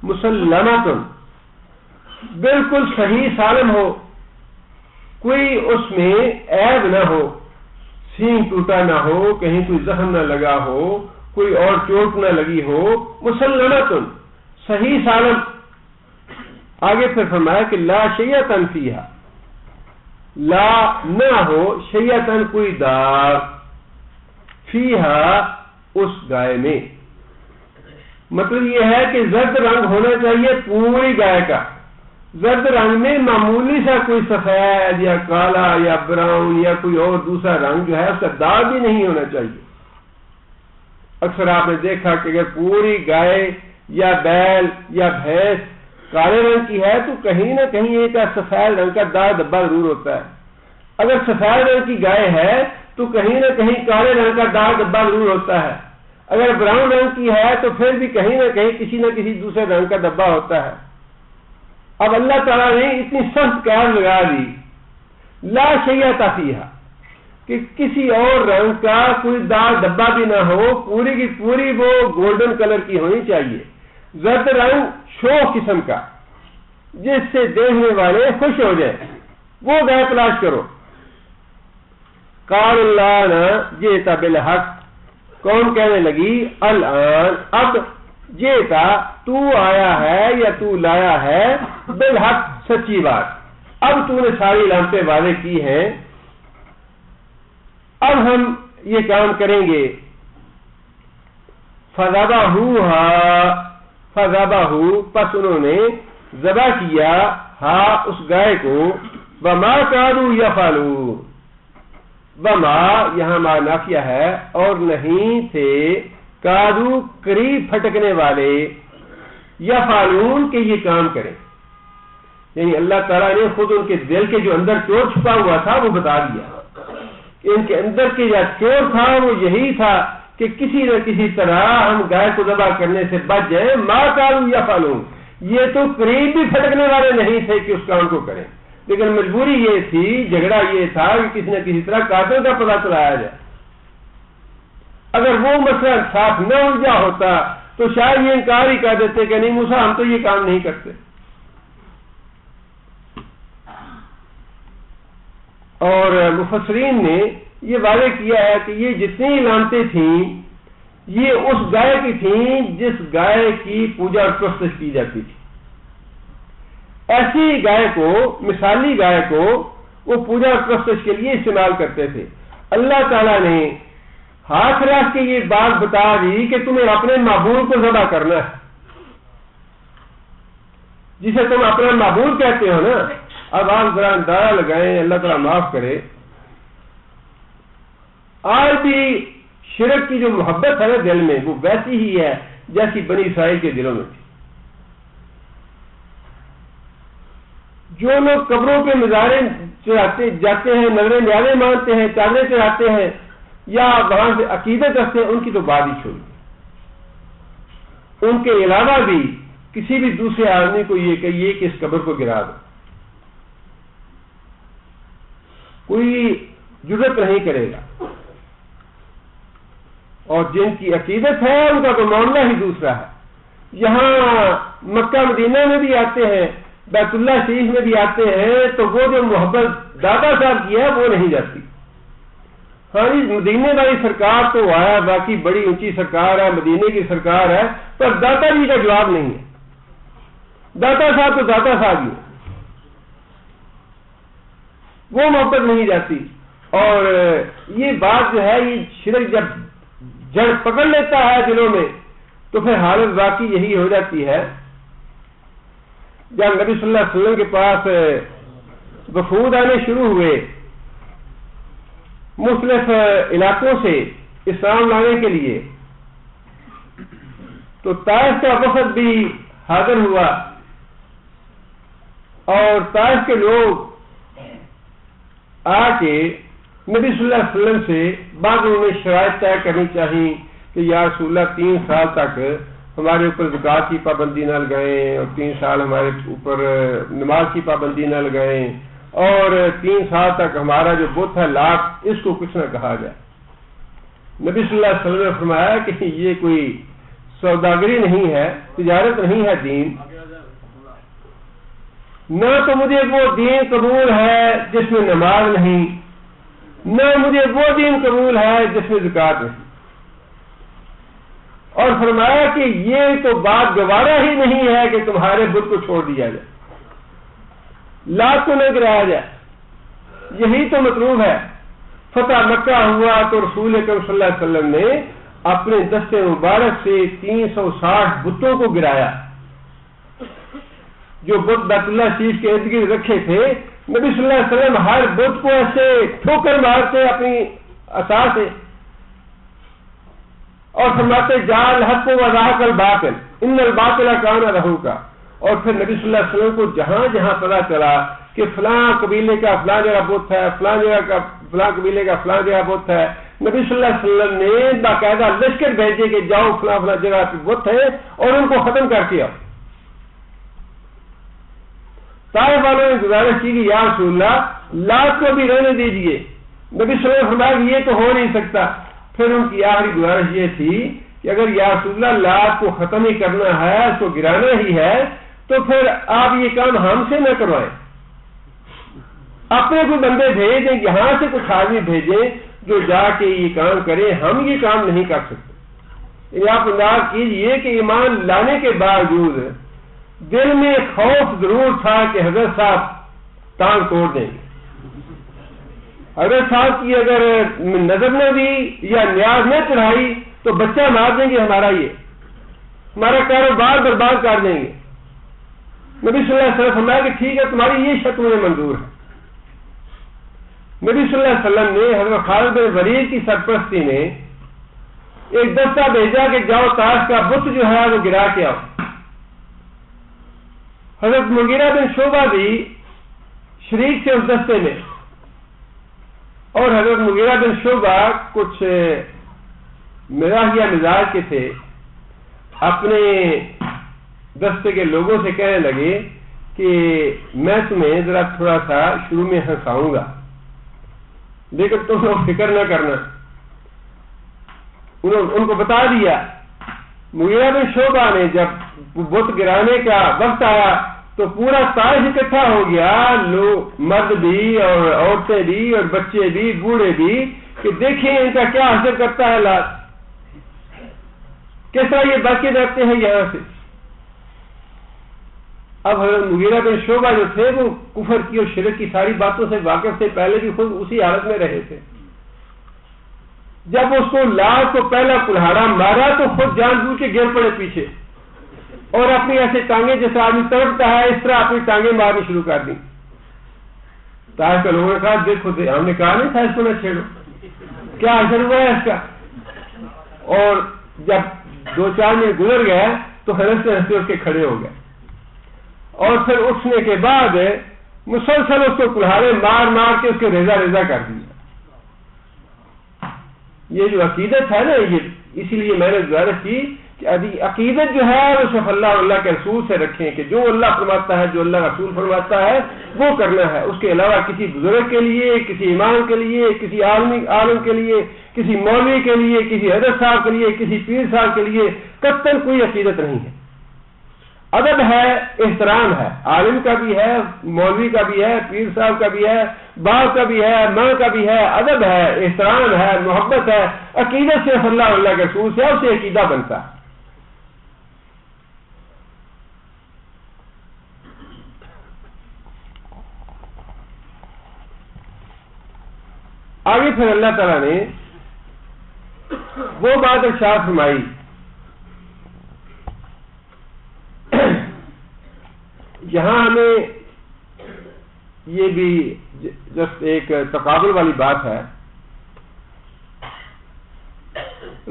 مسلمۃ بالکل صحیح سالم ہو، کوئی اس میں عیب نہ ہو، سینگ ٹوٹا نہ ہو، کہیں کوئی زخم نہ لگا ہو، کوئی اور چوٹ نہ لگی ہو، مسلمۃ صحیح سالم۔ آگے پھر فرمایا کہ لا شیئۃ فیہا، لا نہ ہو شیئۃ کوئی داغ، فیہا اس گائے میں، مطلب یہ ہے کہ زرد رنگ ہونا چاہیے پوری گائے کا، زرد رنگ میں معمولی سا کوئی سفید یا کالا یا براؤن یا کوئی اور دوسرا رنگ جو ہے اس کا داغ بھی نہیں ہونا چاہیے۔ اکثر آپ نے دیکھا کہ اگر پوری گائے یا بیل یا بھینس کالے رنگ کی ہے تو کہیں نہ کہیں ایک سفید رنگ کا داغ دبا ضرور ہوتا ہے، اگر سفید رنگ کی گائے ہے تو کہیں نہ کہیں کالے رنگ کا داغ دبا ضرور ہوتا ہے، اگر براؤن رنگ کی ہے تو پھر بھی کہیں نہ کہیں کسی نہ کسی دوسرے رنگ کا دبا ہوتا ہے۔ اب اللہ تعالیٰ نے اتنی سخت قید لگا دی لا شیئۃ فیہا کہ کسی اور رنگ کا کوئی داغ دبا بھی نہ ہو، پوری کی پوری وہ گولڈن کلر کی ہونی چاہیے، زرد رنگ شوخ قسم کا جس سے دیکھنے والے خوش ہو جائیں، وہ گائے تلاش کرو۔ قال اللہ نا جئت بالحق، کون کہنے لگی الان اب، جئتا تو آیا ہے یا تو لایا ہے، بالحق سچی بات، اب تو نے ساری علامتیں واضح کی ہیں، اب ہم یہ کام کریں گے۔ فذبحوها، فذبحوا پس انہوں نے ذبح کیا، ہاں اس گائے کو، وما كانوا يفعلون، وما یہاں ما نافیہ ہے، اور نہیں تھے، کادو قریب پھٹکنے والے، یفعلون کہ یہ کام کریں، یعنی اللہ تعالیٰ نے خود ان کے دل کے جو اندر چور چھپا ہوا تھا وہ بتا دیا، ان کے اندر کے جو چور تھا وہ یہی تھا کہ کسی نہ کسی طرح ہم گائے کو ذبح کرنے سے بچ جائیں، ما کانوا یفعلون، یہ تو قریب بھی پھٹکنے والے نہیں تھے کہ اس کام کو کریں، لیکن مجبوری یہ تھی، جھگڑا یہ تھا کہ کسی نہ کسی طرح قاتل کا پتہ چلایا جائے۔ اگر وہ مسئلہ صاف نہ الجھا ہوتا تو شاید یہ انکار ہی کر دیتے کہ نہیں موسیٰ ہم تو یہ کام نہیں کرتے۔ اور مفسرین نے یہ واضح کیا ہے کہ یہ جتنی علامتیں تھیں یہ اس گائے کی تھیں جس گائے کی پوجا اور پرستش کی جاتی تھی، ایسی گائے کو، مثالی گائے کو وہ پوجا اور پرستش کے لیے استعمال کرتے تھے۔ اللہ تعالیٰ نے ہاتھ رکھ کے یہ بات بتا دی کہ تمہیں اپنے معبود کو ذبح کرنا ہے، جسے تم اپنا معبود کہتے ہو نا۔ اب آپ ذرا اندازہ لگائیں، اللہ تعالیٰ معاف کرے، آج بھی شرک کی جو محبت ہے نا دل میں وہ ویسی ہی ہے جیسی بنی اسرائیل کے دلوں میں تھی۔ جو لوگ قبروں پہ مزاریں چڑھاتے جاتے ہیں، نظریں نیازیں مانتے ہیں، چادریں چڑھاتے ہیں یا وہاں سے عقیدت رکھتے ہیں، ان کی تو بات ہی چھوڑی۔ ان کے علاوہ بھی کسی بھی دوسرے آدمی کو یہ کہیے کہ اس قبر کو گرا دو، کوئی جرت نہیں کرے گا، اور جن کی عقیدت ہے ان کا تو معاملہ ہی دوسرا ہے۔ یہاں مکہ مدینہ میں بھی آتے ہیں، بیت اللہ شریف میں بھی آتے ہیں، تو وہ جو محبت دادا صاحب کی ہے وہ نہیں جاتی۔ ہاں جی مدینے والی سرکار تو آیا، باقی بڑی اونچی سرکار ہے، مدینے کی سرکار ہے، پر داتا جی کا جواب نہیں ہے. داتا صاحب تو داتا صاحب ہی وہ محبت نہیں جاتی. اور یہ بات جو ہے، یہ شرک جب جڑ پکڑ لیتا ہے دلوں میں تو پھر حالت واقعی یہی ہو جاتی ہے. جب نبی صلی اللہ علیہ وسلم کے پاس وفود آنے شروع ہوئے مختلف علاقوں سے اسلام لانے کے لیے، تو طائف کا وفد بھی حاضر ہوا اور طائف کے لوگ آ کے نبی صلی اللہ علیہ وسلم سے بعض انہوں نے شرائط طے کرنی چاہیے کہ یا رسول اللہ 3 سال تک ہمارے اوپر زکوٰۃ کی پابندی نہ لگائیں، اور 3 سال ہمارے اوپر نماز کی پابندی نہ لگائیں، اور 3 سال تک ہمارا جو بت ہے لات اس کو کچھ نہ کہا جائے. نبی صلی اللہ علیہ وسلم نے فرمایا کہ یہ کوئی سوداگری نہیں ہے، تجارت نہیں ہے دین. نہ تو مجھے وہ دین قبول ہے جس میں نماز نہیں، نہ مجھے وہ دین قبول ہے جس میں زکوٰۃ نہیں. اور فرمایا کہ یہ تو بات گوارا ہی نہیں ہے کہ تمہارے بت کو چھوڑ دیا جائے، لات کو نہ گرایا جائے. یہی تو مطلوب ہے. فتح مکہ ہوا تو رسول اکرم صلی اللہ علیہ وسلم نے اپنے دست مبارک سے 360 بتوں کو گرایا. جو بت بیت اللہ شریف کے ارد گرد رکھے تھے، نبی صلی اللہ علیہ وسلم ہر بت کو ایسے ٹھوکر مارتے اپنی عصا سے اور فرماتے جعل الحق وزهق الباطل ان الباطل کان زہوقا. اور پھر نبی صلی اللہ علیہ وسلم کو جہاں جہاں پتا چلا کہ فلاں قبیلے کا فلاں جگہ بت ہے، فلاں جگہ کا فلاں قبیلے کا فلاں جگہ بت ہے، نبی صلی اللہ علیہ وسلم نے باقاعدہ لشکر بھیجے کہ جاؤ فلاں فلاں جگہ پہ بت ہے اور ان کو ختم کر کے آؤ. طائف والوں نے گزارش کی کہ یا رسول اللہ لات کو بھی رہنے دیجیے. نبی صلی اللہ علیہ وسلم فرمایا کہ یہ تو ہو نہیں سکتا. پھر ان کی آخری گزارش یہ تھی کہ اگر یا رسول اللہ لات کو ختم ہی کرنا ہے، اس کو گرانا ہی ہے، تو پھر آپ یہ کام ہم سے نہ کروائیں، اپنے کوئی بندے بھیجیں، یہاں سے کچھ آدمی بھیجیں جو جا کے یہ کام کریں، ہم یہ کام نہیں کر سکتے. آپ انداز کیجئے کہ ایمان لانے کے باوجود دل میں خوف ضرور تھا کہ حضرت صاحب ٹانگ توڑ دیں گے، حضرت صاحب کی اگر نظر نہ دی یا نیاز نہ چڑھائی تو بچہ مار دیں گے، ہمارا کاروبار برباد کر دیں گے. نبی صلی اللہ علیہ وسلم فرمایا کہ ٹھیک ہے، تمہاری یہ شرط مجھے منظور ہے. نبی صلی اللہ علیہ وسلم نے حضرت خالد بن ولید کی سرپرستی میں ایک دستہ بھیجا کہ جاؤ طائف کا بت جو ہے وہ گرا کے آؤ. حضرت مغیرہ بن شعبہ بھی شریک تھے اس دستے میں، اور حضرت مغیرہ بن شعبہ کچھ مزاحیہ مزاج کے تھے. اپنے دستے کے لوگوں سے کہنے لگے کہ میں تمہیں ذرا تھوڑا سا شروع میں ہنساؤں گا، لیکن تم لوگ فکر نہ کرنا. ان کو بتا دیا. مغیرہ بن شعبہ نے جب بت گرانے کا وقت آیا تو پورا طائف اکٹھا ہو گیا، لوگ مرد بھی اور عورتیں بھی اور بچے بھی بوڑھے بھی، کہ دیکھیں ان کا کیا اثر کرتا ہے لات، کس طرح یہ باقی رہتے ہیں یہاں سے. اب حضرت مغیرہ بن شعبہ جو تھے وہ کفر کی اور شرک کی ساری باتوں سے واقف تھے، پہلے بھی خود اسی حالت میں رہے تھے. جب اس کو لات کو پہلا کلہاڑا مارا تو خود جان بوجھ کے گر پڑے پیچھے اور اپنی ایسے ٹانگیں جیسے آدمی تڑپتا ہے اس طرح اپنی ٹانگیں مارنی شروع کر دی. طائف کے لوگوں نے کہا دیکھو ہم نے کہا نہیں تھا اس کو نہ چھیڑو، کیا اثر ہوا ہے اس کا. اور جب 2-4 منٹ گزر گئے تو ہنستے ہنستے اٹھ کے کھڑے ہو گئے، اور پھر اٹھنے کے بعد مسلسل اس کو کلہاڑے مار مار کے اس کے ریزہ ریزہ کر دیا. یہ جو عقیدت ہے نا، یہ اسی لیے میں نے گزارش کی کہ عقیدت جو ہے وہ صرف اللہ اور اللہ کے رسول سے رکھیں کہ جو اللہ فرماتا ہے، جو اللہ رسول فرماتا ہے وہ کرنا ہے. اس کے علاوہ کسی بزرگ کے لیے، کسی امام کے لیے، کسی عالم کے لیے، کسی مولوی کے لیے، کسی حضرت صاحب کے لیے، کسی پیر صاحب کے لیے قطعاً کوئی عقیدت نہیں ہے. ادب ہے، احترام ہے، عالم کا بھی ہے، مولوی کا بھی ہے، پیر صاحب کا بھی ہے، باپ کا بھی ہے، ماں کا بھی ہے، ادب ہے، احترام ہے، محبت ہے، عقیدت صرف اللہ کے رسول سے اسے عقیدہ بنتا ہے۔ آگے پھر اللہ تعالیٰ نے وہ بات ارشاد فرمائی، یہاں ہمیں یہ بھی جسٹ ایک تقابل والی بات ہے۔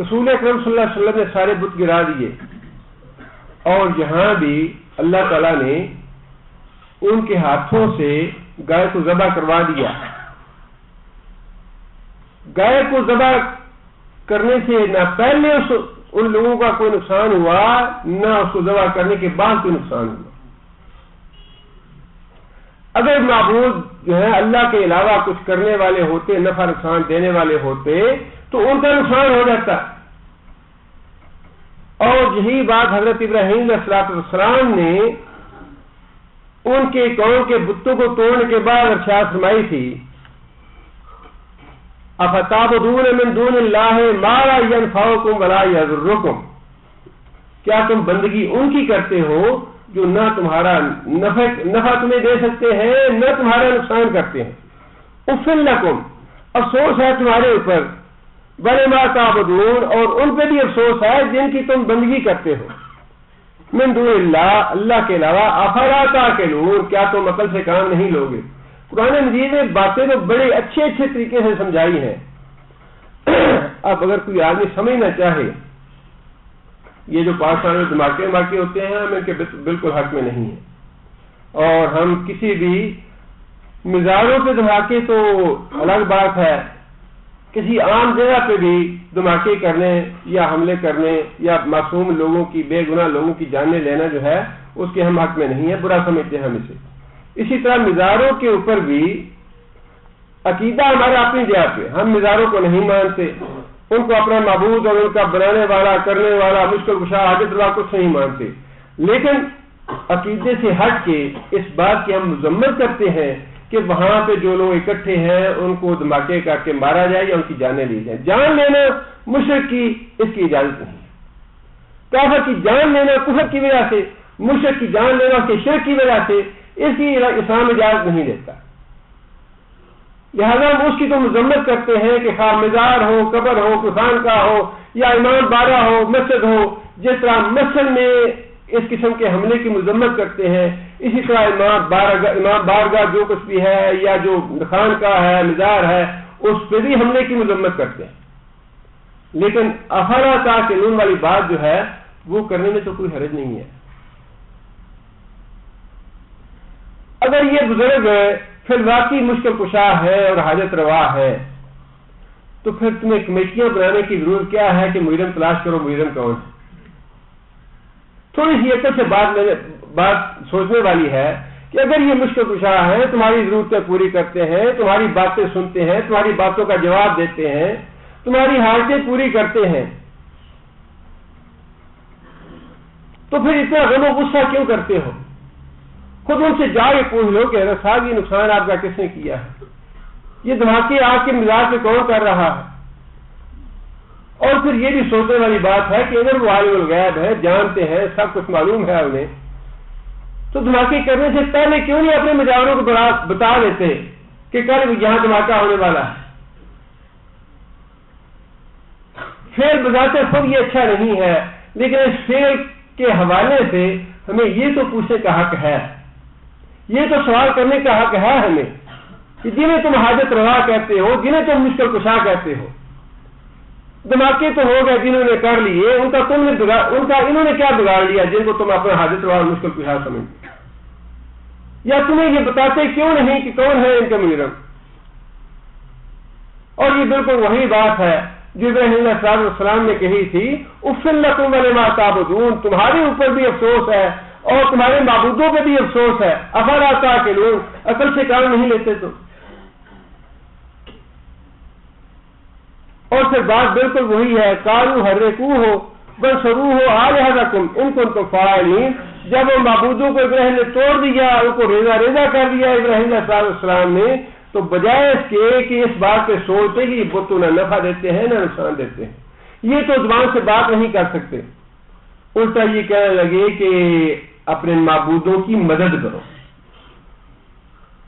رسول اکرم صلی اللہ علیہ وسلم نے سارے بت گرا دیے، اور یہاں بھی اللہ تعالیٰ نے ان کے ہاتھوں سے گائے کو ذبح کروا دیا۔ گائے کو ذبح کرنے سے نہ پہلے ان لوگوں کا کوئی نقصان ہوا، نہ اس کو ذبح کرنے کے بعد کوئی نقصان ہوا۔ اگر معبود جو ہے اللہ کے علاوہ کچھ کرنے والے ہوتے، نفع نقصان دینے والے ہوتے، تو ان کا نقصان ہو جاتا۔ اور یہی بات حضرت ابراہیم علیہ السلام نے ان کے قوم کے بتوں کو توڑنے کے بعد ارشاد فرمائی تھی، افتعبدون من دون اللہ ما لا ينفعکم ولا یضرکم، کیا تم بندگی ان کی کرتے ہو جو نہ تمہارا نفع تمہیں دے سکتے ہیں، نہ تمہارا نقصان کرتے ہیں۔ اف لکم، افسوس ہے تمہارے اوپر، ولما تعبدون، اور ان پہ بھی افسوس ہے جن کی تم بندگی کرتے ہو، من دون اللہ، اللہ کے علاوہ، افلا تعقلون، کیا تم عقل سے کام نہیں لوگے۔ قرآن مجید نے باتیں تو بڑے اچھے طریقے سے سمجھائی ہیں۔ اب اگر کوئی آدمی سمجھنا چاہے، یہ جو پاکستان میں دھماکے ہوتے ہیں، ہم ان کے بالکل حق میں نہیں ہیں، اور ہم کسی بھی مزاروں پہ دھماکے تو الگ بات ہے، کسی عام جگہ پہ بھی دھماکے کرنے یا حملے کرنے یا معصوم لوگوں کی، بے گناہ لوگوں کی جانیں لینا جو ہے اس کے ہم حق میں نہیں ہے، برا سمجھتے ہیں ہم اسے۔ اسی طرح مزاروں کے اوپر بھی عقیدہ ہمارا اپنی جگہ پہ، ہم مزاروں کو نہیں مانتے، ان کو اپنا معبود اور ان کا بنانے والا، کرنے والا، مشکل کشا، حاجت روا کچھ نہیں مانتے، لیکن عقیدے سے ہٹ کے اس بات کی ہم مذمت کرتے ہیں کہ وہاں پہ جو لوگ اکٹھے ہیں ان کو دھماکے کر کے مارا جائے یا ان کی جانیں لی جائیں۔ جان لینا مشرک کی اس کی اجازت نہیں، کافر کی جان لینا کفر کی وجہ سے، مشرک کی جان لینا اس کے شرک کی وجہ سے، اس کی اسلام اجازت نہیں دیتا۔ لہذا ہم اس کی تو مذمت کرتے ہیں کہ خواہ مزار ہو، قبر ہو، کفان کا ہو، یا امام بارگاہ ہو، مسجد ہو، جس طرح مسجد میں اس قسم کے حملے کی مذمت کرتے ہیں، اسی طرح امام بارگاہ جو کچھ بھی ہے یا جو خان کا ہے، مزار ہے، اس پہ بھی حملے کی مذمت کرتے ہیں۔ لیکن افلا تعقلون والی بات جو ہے وہ کرنے میں تو کوئی حرج نہیں ہے۔ اگر یہ بزرگ پھر واقعی مشکل کشا ہے اور حاجت روا ہے، تو پھر تمہیں کمیٹیاں بنانے کی ضرورت کیا ہے کہ مجرم تلاش کرو، مجرم کون ہے؟ تھوڑی سی عقل سے بات سوچنے والی ہے کہ اگر یہ مشکل کشا ہے، تمہاری ضرورتیں پوری کرتے ہیں، تمہاری باتیں سنتے ہیں، تمہاری باتوں کا جواب دیتے ہیں، تمہاری حاجتیں پوری کرتے ہیں، تو پھر اتنا غم و غصہ کیوں کرتے ہو؟ خود ان سے جا کے پوچھ لو کہ صاحب یہ نقصان آپ کا کس نے کیا ہے، یہ دھماکے آپ کے مزاج پہ کون کر رہا ہے؟ اور پھر یہ بھی سوچنے والی بات ہے کہ اگر وہ عالم الغیب ہے، جانتے ہیں، سب کچھ معلوم ہے انہیں، تو دھماکے کرنے سے پہلے کیوں نہیں اپنے مجاوروں کو بتا دیتے کہ کل یہاں دھماکہ ہونے والا ہے؟ فعل بذات خود یہ اچھا نہیں ہے، لیکن اس فعل کے حوالے سے ہمیں یہ تو پوچھنے کا حق ہے، یہ تو سوال کرنے کا حق ہے ہمیں کہ جنہیں تم حاجت روا کہتے ہو، جنہیں تم مشکل کشا کہتے ہو، دھماکے تو ہو گئے جنہوں نے کر لیے، ان کا انہوں نے کیا بگاڑ لیا جن کو تم اپنا حاجت روا اور مشکل کشا سمجھتے؟ یا تمہیں یہ بتاتے کیوں نہیں کہ کون ہے ان کا مجرم؟ اور یہ بالکل وہی بات ہے جو ابراہیم علیہ السلام نے کہی تھی، اف لکم ولما تعبدون، تمہارے اوپر بھی افسوس ہے اور تمہارے معبودوں پہ بھی افسوس ہے، افلا تعقلون، عقل سے کام نہیں لیتے تم۔ اور پھر بات بالکل وہی ہے، قالوا حرقوہ وانصروہ آلہتکم ان کنتم فاعلین، جب وہ معبودوں کو ابراہیم نے توڑ دیا، ان کو ریزہ ریزہ کر دیا ابراہیم علیہ السلام نے، تو بجائے اس کے کہ اس بات پہ سوچتے کہ بت نہ نفع دیتے ہیں نہ نقصان دیتے ہیں، یہ تو زبان سے بات نہیں کر سکتے، الٹا یہ کہنے لگے کہ اپنے معبودوں کی مدد کرو،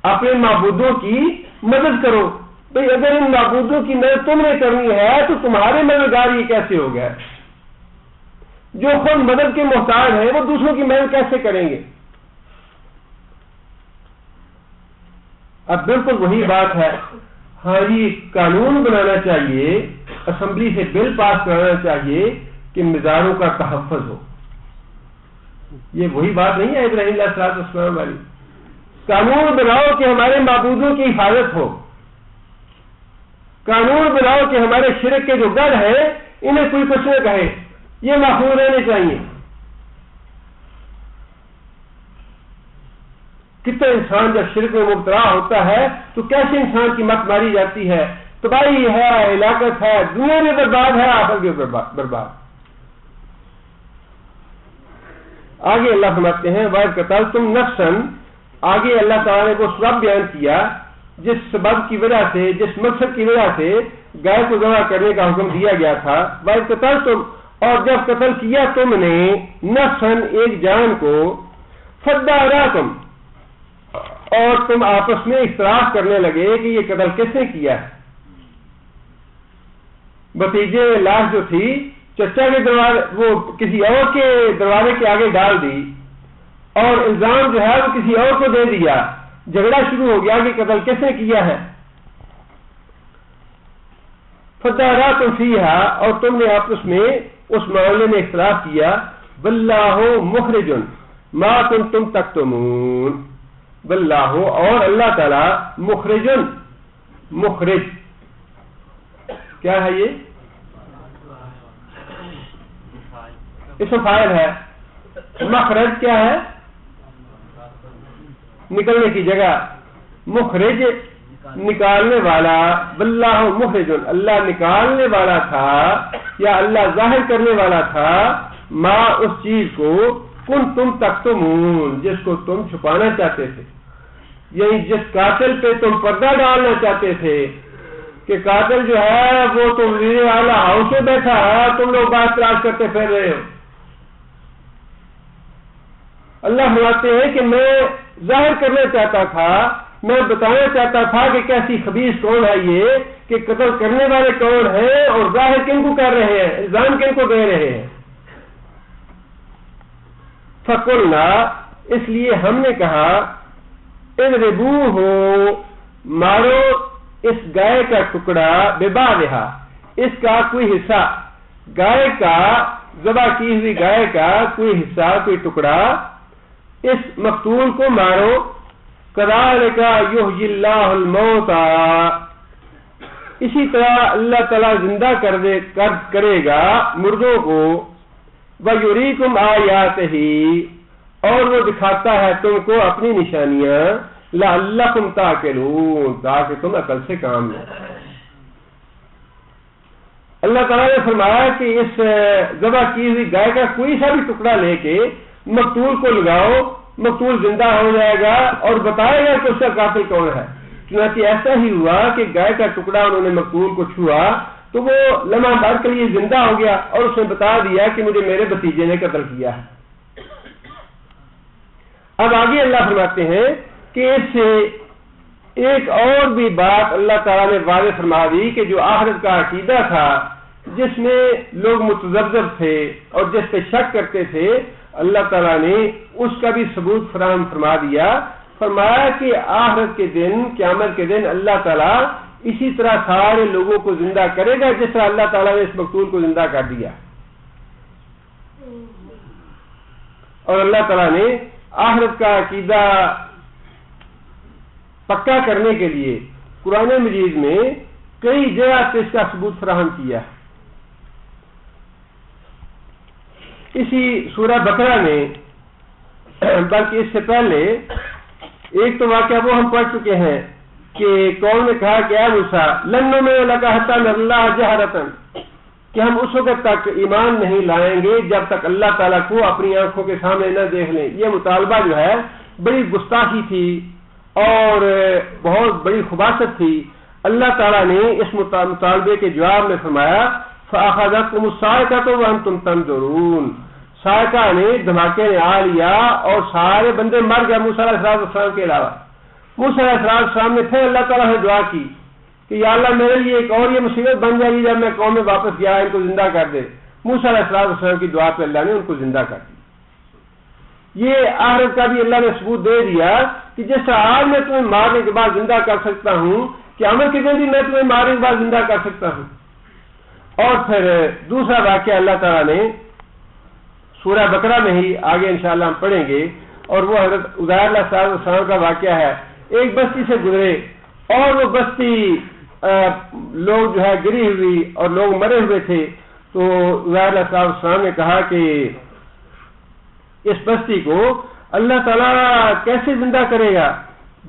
اپنے معبودوں کی مدد کرو۔ بھئی اگر ان معبودوں کی مدد تم نے کرنی ہے تو تمہارے مددگار یہ کیسے ہو گیا؟ جو خود مدد کے محتاج ہیں وہ دوسروں کی مدد کیسے کریں گے؟ اب بالکل وہی بات ہے، ہاں جی قانون بنانا چاہیے، اسمبلی سے بل پاس کرانا چاہیے کہ مزاروں کا تحفظ ہو، یہ وہی بات نہیں ہے ابراہیم علیہ السلام والی۔ قانون بناؤ کہ ہمارے معبودوں کی حفاظت ہو، قانون بناؤ کہ ہمارے شرک کے جو گڑھ ہیں انہیں کوئی کچھ نہ کہے، یہ محفوظ رہنے چاہیے۔ کتنا انسان جب شرک میں مبتلا ہوتا ہے تو کیسے انسان کی مت ماری جاتی ہے، تباہی ہے، ہلاکت ہے، دنیا میں برباد ہے، آخرت بھی برباد۔ آگے اللہ فرماتے ہیں وَإِذْ قَتَلْتُمْ نَفْسًا، آگے اللہ تعالیٰ نے وہ سبب بیان کیا جس سبب کی وجہ سے، جس مقصد کی وجہ سے گائے کو ذبح کرنے کا حکم دیا گیا تھا۔ وَإِذْ قَتَلْتُمْ، اور جب قتل کیا تم نے، نفساً ایک جان کو، فَادَّارَاكُمْ، اور تم آپس میں اختلاف کرنے لگے کہ یہ قتل کس نے کیا ہے۔ بھتیجے لاش جو تھی چچا کے دروازے، وہ کسی اور کے دروازے کے آگے ڈال دی اور الزام جو ہے وہ کسی اور کو دے دیا، جھگڑا شروع ہو گیا کہ قتل کس نے کیا ہے۔ فَادَّارَاكُمْ فِيهَا، اور تم نے آپس میں اس معاملے میں اختلاف کیا۔ وَاللَّهُ مُخْرِجٌ مَا كُنتُمْ تَكْتُمُونَ، واللہ، اور اللہ تعالی، مخرجن، مخرج کیا ہے؟ یہ اسم فاعل ہے، مخرج کیا ہے؟ نکلنے کی جگہ، مخرج نکالنے والا، واللہ مخرجن، اللہ نکالنے والا تھا یا اللہ ظاہر کرنے والا تھا، ما اس چیز کو، کنتم تکتمون، جس کو تم چھپانا چاہتے تھے، یعنی جس قاتل پہ تم پردہ ڈالنا چاہتے تھے کہ قاتل جو ہے وہ تو وزیر اعلیٰ ہاؤس میں بیٹھا ہے، تم لوگ بات تلاش کرتے پھر رہے ہو۔ اللہ فرماتے ہیں کہ میں ظاہر کرنا چاہتا تھا، میں بتانا چاہتا تھا کہ کیسی خبیث کون ہے یہ، کہ قتل کرنے والے کون ہیں اور ظاہر کن کو کر رہے ہیں، الزام کن کو دے رہے ہیں۔ فَقُلْنَا، اس لیے ہم نے کہا، اضربوہ، مارو اس گائے کا ٹکڑا، ببعضھا، اس کا کوئی حصہ، گائے کا، ذبح کی ہوئی گائے کا کوئی حصہ، کوئی ٹکڑا، اس مقتول کو مارو۔ کذالک یحیی اللہ الموتیٰ، اسی طرح اللہ تعالیٰ زندہ کرے گا مردوں کو، وَیُریکُمْ آیاتہ، اور وہ دکھاتا ہے تم کو اپنی نشانیاں، لعلکم تعقلون، تاکہ تم عقل سے کام لو۔ اللہ تعالیٰ نے فرمایا کہ اس ذبح کی ہوئی گائے کا کوئی سا بھی ٹکڑا لے کے مقتول کو لگاؤ، مقتول زندہ ہو جائے گا اور بتائے گا کہ اس کا قاتل کون ہے۔ چنانچہ ایسا ہی ہوا کہ گائے کا ٹکڑا انہوں نے مقتول کو چھوا تو وہ لمحہ بھر کے لیے زندہ ہو گیا اور اس نے بتا دیا کہ مجھے میرے بھتیجے نے قتل کیا ہے۔ اب آگے اللہ فرماتے ہیں کہ اس سے ایک اور بھی بات اللہ تعالیٰ نے واضح فرما دی کہ جو آخرت کا عقیدہ تھا، جس میں لوگ متذبذب تھے اور جس پہ شک کرتے تھے، اللہ تعالیٰ نے اس کا بھی ثبوت فراہم فرما دیا۔ فرمایا کہ آخرت کے دن، قیامت کے دن، اللہ تعالیٰ اسی طرح سارے لوگوں کو زندہ کرے گا جس طرح اللہ تعالیٰ نے اس مقتول کو زندہ کر دیا۔ اور اللہ تعالیٰ نے آخرت کا عقیدہ پکا کرنے کے لیے قرآن مجید میں کئی جگہ سے اس کا ثبوت فراہم کیا۔ اسی سورہ بقرہ میں، بلکہ اس سے پہلے ایک تو واقعہ وہ ہم پڑھ چکے ہیں کہ قوم نے کہا کہ اے موسیٰ لن نؤمن لک حتی نری اللہ جہرۃ، کہ ہم اس وقت تک ایمان نہیں لائیں گے جب تک اللہ تعالیٰ کو اپنی آنکھوں کے سامنے نہ دیکھ لیں. یہ مطالبہ جو ہے بڑی گستاخی تھی اور بہت بڑی خباثت تھی. اللہ تعالیٰ نے اس مطالبے کے جواب میں فرمایا فَأَخَذَتْكُمُ الصَّاعِقَةُ وَأَنْتُمْ تَنظُرُونَ. صاعقہ نے دھماکے نے آ لیا اور سارے بندے مر گئے موسیٰ علیہ السلام کے علاوہ. موسیٰ علیہ السلام نے پھر اللہ تعالیٰ سے دعا کی کہ یا اللہ میرے لیے ایک اور یہ مصیبت بن جائے گی جب میں قوم میں واپس گیا ان کو زندہ کر دے. موسیٰ علیہ السلام کی دعا پہ اللہ نے ان کو زندہ کر دیا. یہ آخرت کا بھی اللہ نے ثبوت دے دیا کہ جس طرح آج میں تمہیں مارنے کے بعد زندہ کر سکتا ہوں کہ عمل کے دن بھی میں تمہیں مارنے کے بعد زندہ کر سکتا ہوں. اور پھر دوسرا واقعہ اللہ تعالیٰ نے سورہ بقرہ میں ہی آگے انشاءاللہ ہم پڑھیں گے اور وہ حضرت عزیر علیہ السلام کا واقعہ ہے. ایک بستی سے گزرے اور وہ بستی لوگ جو ہے گری ہوئی اور لوگ مرے ہوئے تھے. تو عزیر علیہ السلام نے کہا کہ اس بستی کو اللہ تعالیٰ کیسے زندہ کرے گا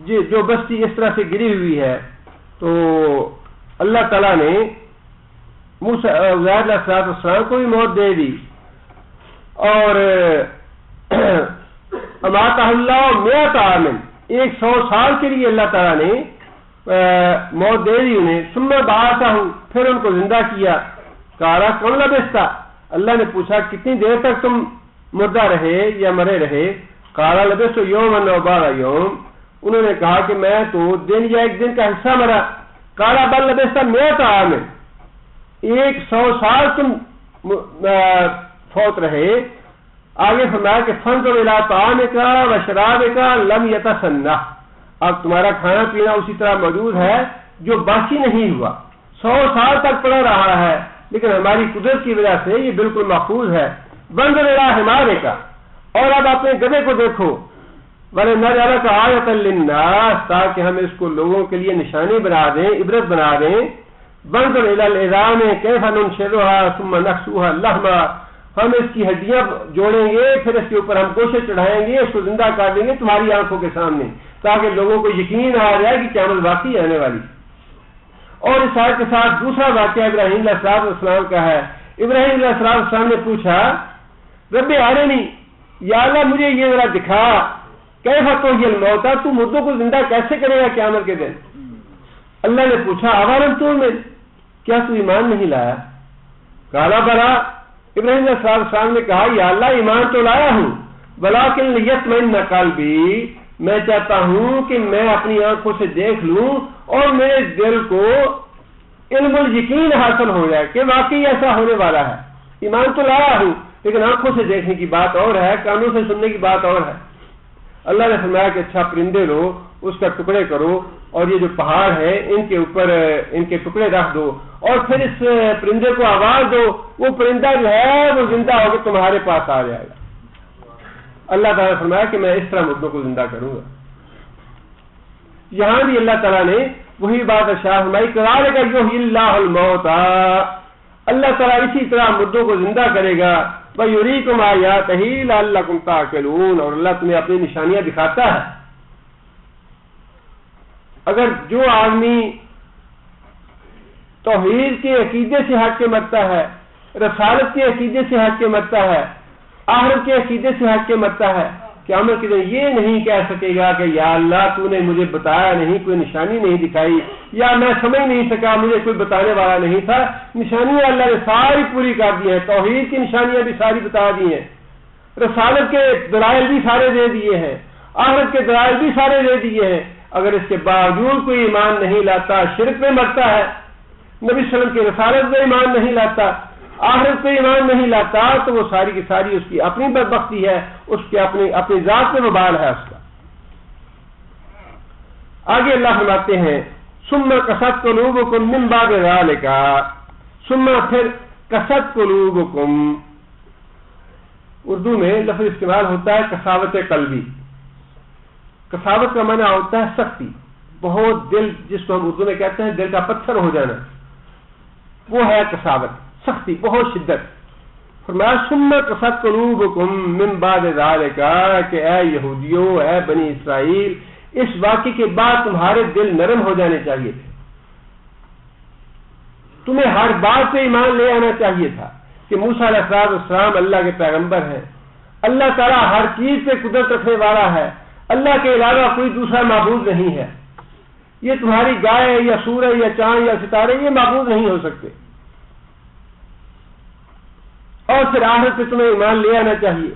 جو بستی اس طرح سے گری ہوئی ہے. تو اللہ تعالیٰ نے عزیر علیہ السلام کو بھی موت دے دی اور اماتہ اللہ 100 عام 100 سال کے لیے اللہ تعالیٰ نے موت دے دی انہیں. ثم بعثہ پھر ان کو زندہ کیا. قال کم لبثت اللہ نے پوچھا کتنی دیر تک تم مردہ رہے یا مرے رہے. قال لبثت یوما او بعض یوم انہوں نے کہا کہ میں تو دن یا ایک دن کا حصہ مرا. قال بل لبثت 100 عام 100 سال تم فوت رہے. آگے فرمایا کہ فنظر الی طعامک و شرابک لم یتسنہ. اب تمہارا کھانا پینا اسی طرح موجود ہے جو باقی نہیں ہوا. 100 سال تک پڑا رہا ہے لیکن ہماری قدرت کی وجہ سے یہ بالکل محفوظ ہے. وانظر الی حمارک اور اب اپنے گدھے کو دیکھو. وَلِنَجْعَلَكَ آیَةً لِلنَّاسِ تاکہ ہم اس کو لوگوں کے لیے نشانی بنا دیں عبرت بنا دیں. وانظر الی العظام کیف ننشرها ثم نكسوها لحما ہم اس کی ہڈیاں جوڑیں گے پھر اس کے اوپر ہم گوشت چڑھائیں گے اس کو زندہ کر دیں گے تمہاری آنکھوں کے سامنے تاکہ لوگوں کو یقین آ جائے کہ قیامت واقعی آنے والی. اور اس آیت کے ساتھ دوسرا واقعہ ابراہیم علیہ السلام کا ہے. ابراہیم علیہ السلام نے پوچھا رب ارنی یا اللہ مجھے یہ ذرا دکھا کیف تحیی الموتیٰ تو مردوں کو زندہ کیسے کرے گا قیامت کے دن. اللہ نے پوچھا اولم تؤمن کیا تو ایمان نہیں لایا. قال بلی ابراہیم علیہ السلام نے کہا یا اللہ ایمان تو لایا ہوں ولکن لیطمئن قلبی میں چاہتا ہوں کہ میں اپنی آنکھوں سے دیکھ لوں اور میرے دل کو علم الیقین حاصل ہو جائے کہ واقعی ایسا ہونے والا ہے. ایمان تو لایا ہوں لیکن آنکھوں سے دیکھنے کی بات اور ہے کانوں سے سننے کی بات اور ہے. اللہ نے فرمایا کہ اچھا پرندے لو اس کا ٹکڑے کرو اور یہ جو پہاڑ ہے ان کے اوپر ان کے ٹکڑے رکھ دو اور پھر اس پرندے کو آواز دو وہ پرندہ جو ہے وہ زندہ ہو کے تمہارے پاس آ جائے گا. اللہ تعالیٰ نے فرمایا کہ میں اس طرح مردوں کو زندہ کروں گا. یہاں بھی اللہ تعالیٰ نے وہی بات ارشاد فرمائی کذالک یحیی اللہ الموتیٰ اللہ تعالیٰ اسی طرح مردوں کو زندہ کرے گا. وَیُرِیکُمْ آیاتہ لَعَلَّکُمْ تَعْقِلُونَ اور اللہ تمہیں اپنی نشانیاں دکھاتا ہے. اگر جو آدمی توحید کے عقیدے سے ہٹ کے مرتا ہے رسالت کے عقیدے سے ہٹ کے مرتا ہے آخرت کے عقیدے سے ہٹ کے مرتا ہے قیامت کے دن یہ نہیں کہہ سکے گا کہ یا اللہ تو نے مجھے بتایا نہیں کوئی نشانی نہیں دکھائی یا میں سمجھ نہیں سکا مجھے کوئی بتانے والا نہیں تھا. نشانیاں اللہ نے ساری پوری کر دی ہیں. توحید کی نشانیاں بھی ساری بتا دی ہیں. رسالت کے دلائل بھی سارے دے دیے ہیں. آخرت کے دلائل بھی سارے دے دیے ہیں. اگر اس کے باوجود کوئی ایمان نہیں لاتا شرک میں مرتا ہے نبی صلی اللہ علیہ وسلم کی رسالت میں ایمان نہیں لاتا آخرت پہ ایمان نہیں لاتا تو وہ ساری کی ساری اس کی اپنی بدبختی ہے اس کی اپنی ذات میں وبال ہے اس کا. آگے اللہ فرماتے ہیں ثم قست قلوبکم من بعد ذلک ثم پھر قست قلوبکم اردو میں لفظ استعمال ہوتا ہے قساوت قلبی. قساوت کا معنی ہوتا ہے سختی بہت دل جس کو ہم اردو میں کہتے ہیں دل کا پتھر ہو جانا وہ ہے قساوت سختی بہت شدت. فرمایا ثم قست قلوبکم من بعد ذلک کہ اے یہودیوں اے بنی اسرائیل اس واقعے کے بعد تمہارے دل نرم ہو جانے چاہیے تھے. تمہیں ہر بات پہ ایمان لے آنا چاہیے تھا کہ موسیٰ علیہ السلام اللہ کے پیغمبر ہیں، اللہ تعالیٰ ہر چیز پہ قدرت رکھنے والا ہے، اللہ کے علاوہ کوئی دوسرا معبود نہیں ہے، یہ تمہاری گائے یا سورج یا چاند یا ستارے یہ معبود نہیں ہو سکتے، اور پھر آخرت پہ تمہیں ایمان لے آنا چاہیے۔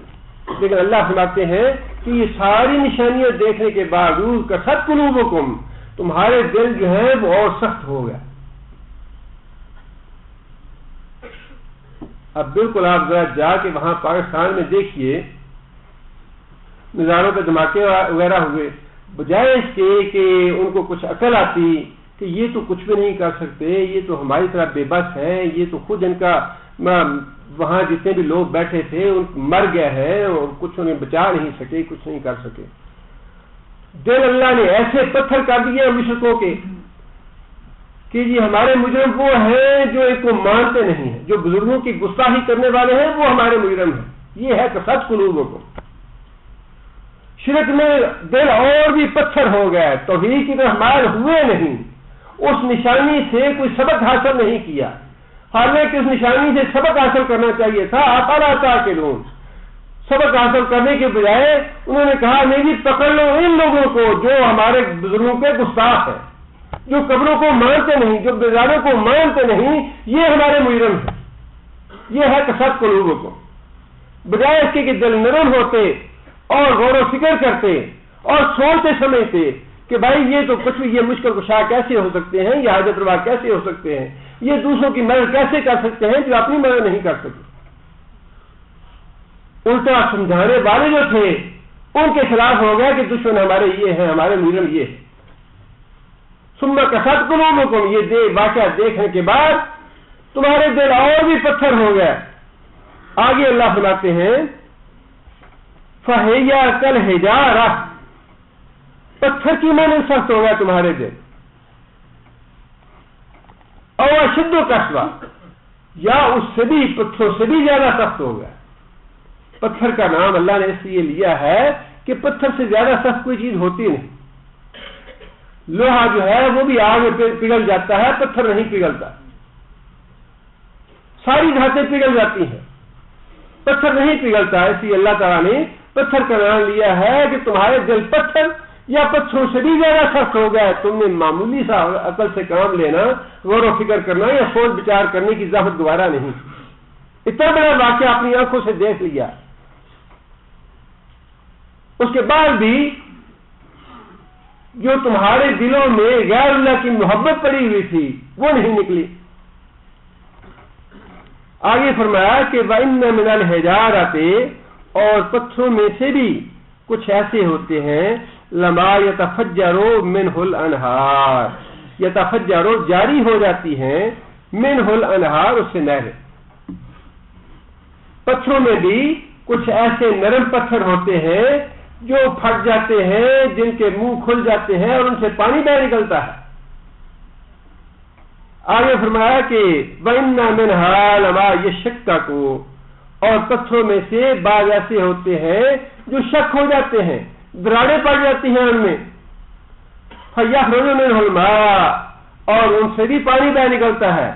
لیکن اللہ فرماتے ہیں کہ یہ ساری نشانیاں دیکھنے کے باوجود کثرت قلوبکم، تمہارے دل جو ہیں وہ اور سخت ہو گیا۔ اب بالکل آپ ذرا جا کے وہاں پاکستان میں دیکھیے، مزاروں پہ دھماکے وغیرہ ہوئے، بجائے اس کے کہ ان کو کچھ عقل آتی کہ یہ تو کچھ بھی نہیں کر سکتے، یہ تو ہماری طرح بے بس ہیں، یہ تو خود ان کا وہاں جتنے بھی لوگ بیٹھے تھے ان مر گئے ہیں اور کچھ انہیں بچا نہیں سکے، کچھ نہیں کر سکے، دل اللہ نے ایسے پتھر کر دیے مشرکوں کے کہ جی ہمارے مجرم وہ ہیں جو ان کو مانتے نہیں ہیں، جو بزرگوں کی گستاخی کرنے والے ہیں وہ ہمارے مجرم ہیں۔ یہ ہے کثرت قلوبوں کو، شرک میں دل اور بھی پتھر ہو گیا، توحید کی طرف مائل ہوئے نہیں، اس نشانی سے کوئی سبق حاصل نہیں کیا، حالانکہ اس نشانی سے سبق حاصل کرنا چاہیے تھا۔ افلا تعقلون، سبق حاصل کرنے کے بجائے انہوں نے کہا نہیں جی پکڑ لو ان لوگوں کو جو ہمارے بزرگوں کے گستاخ ہیں، جو قبروں کو مانتے نہیں، جو بیزاروں کو مانتے نہیں، یہ ہمارے مجرم ہیں۔ یہ ہے کثرت قلوبوں کو، بجائے اس کے کہ دل نرم ہوتے اور غور و فکر کرتے اور سوچتے سمجھتے کہ بھائی یہ تو کچھ بھی، یہ مشکل کشا کیسے ہو سکتے ہیں، یہ حاجت روا کیسے ہو سکتے ہیں، یہ دوسروں کی مدد کیسے کر سکتے ہیں جو اپنی مدد نہیں کر سکتے۔ الٹا سمجھانے والے جو تھے ان کے خلاف ہو گیا کہ دشمن ہمارے یہ ہیں، ہمارے مجرم یہ ہے۔ ثم کثرت قلوبکم، یہ واقعہ دیکھنے کے بعد تمہارے دل اور بھی پتھر ہو گئے۔ آگے اللہ فرماتے ہیں فَهِيَ كَالْحِجَارَةِ، پتھر کی مانند سخت ہو گیا تمہارے دل، اور اشد قسوہ، یا اس سے بھی پتھروں سے بھی زیادہ سخت ہو گیا۔ پتھر کا نام اللہ نے اس لیے لیا ہے کہ پتھر سے زیادہ سخت کوئی چیز ہوتی نہیں۔ لوہا جو ہے وہ بھی آگ میں پگھل جاتا ہے، پتھر نہیں پگھلتا، ساری دھاتیں پگھل جاتی ہیں، پتھر نہیں پگھلتا۔ اس لیے اللہ تعالیٰ نے پتھر کا نام لیا ہے کہ تمہارے دل پتھر یا پتھروں سے بھی زیادہ سخت ہو گیا ہے۔ تم نے معمولی سا عقل سے کام لینا، غور و فکر کرنا یا سوچ بچار کرنے کی زحمت گوارا نہیں، اتنا بڑا واقعہ اپنی آنکھوں سے دیکھ لیا، اس کے بعد بھی جو تمہارے دلوں میں غیر اللہ کی محبت پڑی ہوئی تھی وہ نہیں نکلی۔ آگے فرمایا کہ وَإِنَّ مِنَ الْحِجَارَةِ، اور پتھروں میں سے بھی کچھ ایسے ہوتے ہیں لَمَا يَتَفَجَّرُ مِنْهُ الْأَنْهَارُ، یتفجر جاری ہو جاتی ہیں مِنْهُ الْأَنْهَارُ، اس سے نہریں۔ پتھروں میں بھی کچھ ایسے نرم پتھر ہوتے ہیں جو پھٹ جاتے ہیں، جن کے منہ کھل جاتے ہیں اور ان سے پانی بہ نکلتا ہے۔ آگے فرمایا کہ وَإِنَّ مِنْهَا لَمَا يَشَّقَّقُ، اور پتھروں میں سے بعض ایسے ہوتے ہیں جو شک ہو جاتے ہیں، دراڑیں پڑ جاتی ہیں ان میں، فَيَخْرُجُ مِنْهُ الْمَاءُ، اور ان سے بھی پانی بہ نکلتا ہے۔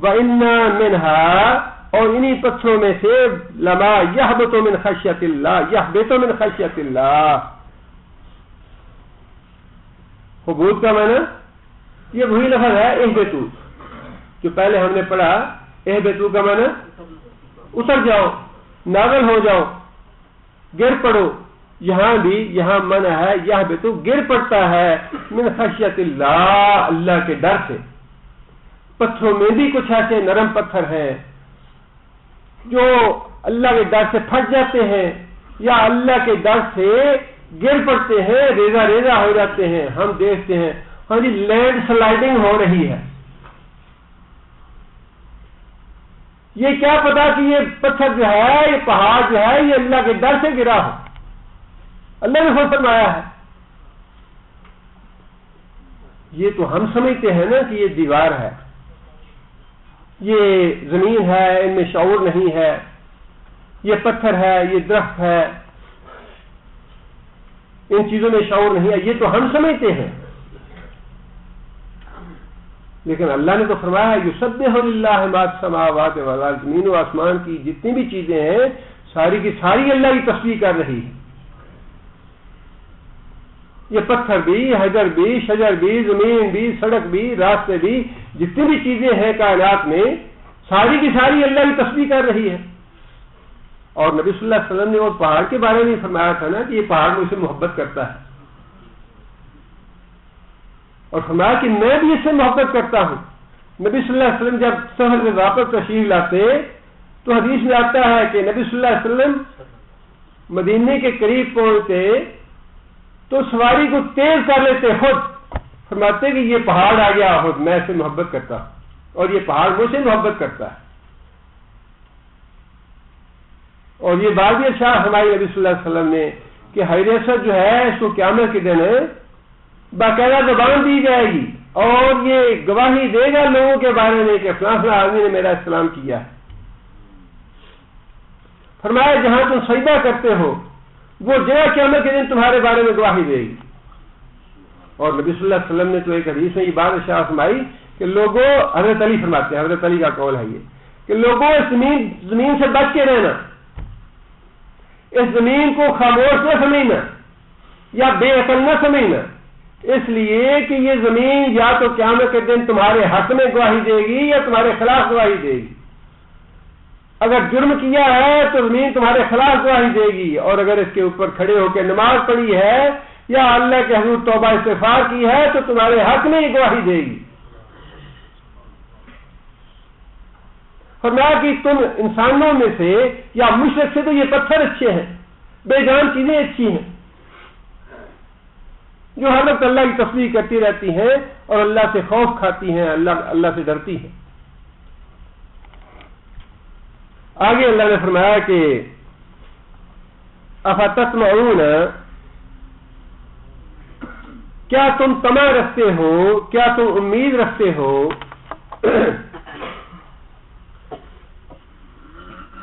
وَإِنَّ مِنْهَا، اور انہی پتھروں میں سے لما یحبط من خشیت اللہ، یحبط من خشیت اللہ، حبوط کا معنی یہ وہی لفظ ہے اہبطو جو پہلے ہم نے پڑھا۔ اہبطو کا معنی اتر جاؤ، نازل ہو جاؤ، گر پڑو، یہاں بھی یہاں منع ہے یحبطو، گر پڑتا ہے من خشیت اللہ، اللہ کے ڈر سے۔ پتھروں میں بھی کچھ ایسے نرم پتھر ہیں جو اللہ کے ڈر سے پھٹ جاتے ہیں یا اللہ کے ڈر سے گر پڑتے ہیں، ریزہ ریزہ ہو جاتے ہیں۔ ہم دیکھتے ہیں ہاں جی لینڈ سلائڈنگ ہو رہی ہے، یہ کیا پتا کہ یہ پتھر جو ہے، یہ پہاڑ جو ہے، یہ اللہ کے ڈر سے گرا ہو، اللہ نے خود فرمایا ہے۔ یہ تو ہم سمجھتے ہیں نا کہ یہ دیوار ہے، یہ زمین ہے، ان میں شعور نہیں ہے، یہ پتھر ہے، یہ درخت ہے، ان چیزوں میں شعور نہیں ہے، یہ تو ہم سمجھتے ہیں۔ لیکن اللہ نے تو فرمایا ہے یسبح للہ ما فی السماوات والارض، زمین و آسمان کی جتنی بھی چیزیں ہیں ساری کی ساری اللہ کی تسبیح کر رہی ہے. یہ پتھر بھی، حجر بھی، شجر بھی، زمین بھی، سڑک بھی، راستے بھی، جتنی بھی چیزیں ہیں کائنات میں ساری کی ساری اللہ کی تسبیح کر رہی ہے. اور نبی صلی اللہ علیہ وسلم نے وہ پہاڑ کے بارے میں فرمایا تھا نا کہ یہ پہاڑ مجھ سے محبت کرتا ہے، اور فرمایا کہ میں بھی اس سے محبت کرتا ہوں. نبی صلی اللہ علیہ وسلم جب سفر سے واپس تشریف لاتے تو حدیث میں آتا ہے کہ نبی صلی اللہ علیہ وسلم مدینے کے قریب پہنچتے تو سواری کو تیز کر لیتے خود، فرماتے کہ یہ پہاڑ آ گیا خود، میں اس سے محبت کرتا ہوں اور یہ پہاڑ مجھ سے محبت کرتا ہے. اور یہ بات بھی ارشاد ہمارے نبی صلی اللہ علیہ وسلم نے کہ حجر اسود جو ہے اس کو قیامت کے دن باقاعدہ زبان دی جائے گی اور یہ گواہی دے گا لوگوں کے بارے میں کہ فلاں فلاں آدمی نے میرا استعلام کیا ہے. فرمایا جہاں تم سجدہ کرتے ہو وہ جگہ قیامت کے دن تمہارے بارے میں گواہی دے گی. اور نبی صلی اللہ علیہ وسلم نے تو ایک حدیث میں یہ بات ارشاد فرمائی کہ لوگوں، حضرت علی فرماتے ہیں، حضرت علی کا قول ہے یہ کہ لوگوں اس زمین سے بچ کے رہنا، اس زمین کو خاموش نہ سمجھنا یا بے عقل نہ سمجھنا، اس لیے کہ یہ زمین یا تو قیامت کے دن تمہارے حق میں گواہی دے گی یا تمہارے خلاف گواہی دے گی. اگر جرم کیا ہے تو زمین تمہارے خلاف گواہی دے گی، اور اگر اس کے اوپر کھڑے ہو کے نماز پڑھی ہے یا اللہ کے حضور توبہ استغفار کی ہے تو تمہارے حق میں ہی گواہی دے گی. فرمایا کہ تم انسانوں میں سے یا مشرک سے تو یہ پتھر اچھے ہیں، بے جان چیزیں اچھی ہیں جو ہر وقت اللہ کی تسبیح کرتی رہتی ہیں اور اللہ سے خوف کھاتی ہیں، اللہ سے ڈرتی ہیں. آگے اللہ نے فرمایا کہ افتطمعون، کیا تم طمع رکھتے ہو، کیا تم امید رکھتے ہو.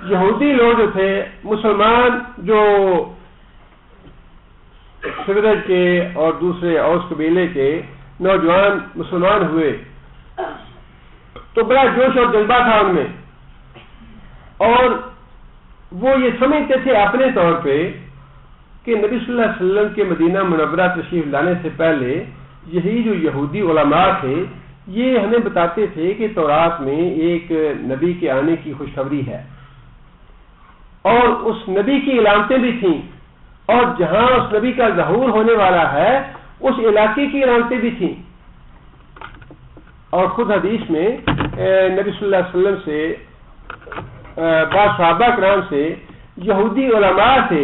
یہودی لوگ جو تھے، مسلمان جو خزرج کے اور دوسرے اوس قبیلے کے نوجوان مسلمان ہوئے تو بڑا جوش اور جذبہ تھا ان میں، اور وہ یہ سمجھتے تھے اپنے طور پہ کہ نبی صلی اللہ علیہ وسلم کے مدینہ منورہ تشریف لانے سے پہلے یہی جو یہودی علماء تھے یہ ہمیں بتاتے تھے کہ تورات میں ایک نبی کے آنے کی خوشخبری ہے، اور اس نبی کی علامتیں بھی تھیں، اور جہاں اس نبی کا ظہور ہونے والا ہے اس علاقے کی علامتیں بھی تھیں. اور خود حدیث میں نبی صلی اللہ علیہ وسلم سے بعض صحابہ کرام سے یہودی علماء سے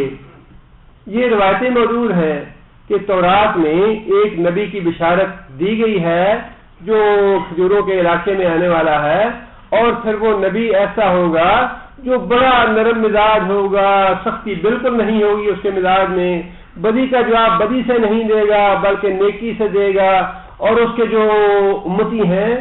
یہ روایتیں موجود ہیں کہ تورات میں ایک نبی کی بشارت دی گئی ہے جو کھجوروں کے علاقے میں آنے والا ہے، اور پھر وہ نبی ایسا ہوگا جو بڑا نرم مزاج ہوگا، سختی بالکل نہیں ہوگی اس کے مزاج میں، بدی کا جواب بدی سے نہیں دے گا بلکہ نیکی سے دے گا، اور اس کے جو امتی ہیں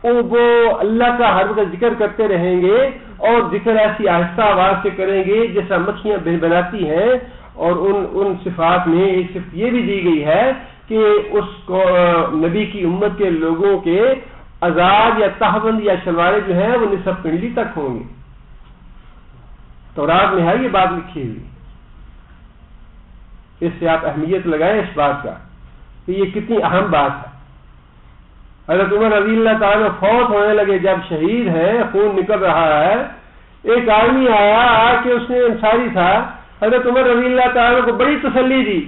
وہ اللہ کا ہر وقت ذکر کرتے رہیں گے، اور ذکر ایسی آہستہ آواز سے کریں گے جیسا مکھیاں بنبناتی ہیں. اور ان صفات میں ایک صفت یہ بھی دی گئی ہے کہ اس کو نبی کی امت کے لوگوں کے عذاب یا تہبند یا شلوارے جو ہیں وہ نصف پنڈلی تک ہوں گے. تورات میں ہے یہ بات لکھی ہوئی. اس سے آپ اہمیت لگائیں اس بات کا کہ یہ کتنی اہم بات ہے. حضرت عمر رضی اللہ تعالیٰ فوت ہونے لگے، جب شہید ہیں، خون نکل رہا ہے، ایک آدمی آیا آ کے اس نے انصاری تھا، حضرت عمر رضی اللہ تعالیٰ کو بڑی تسلی دی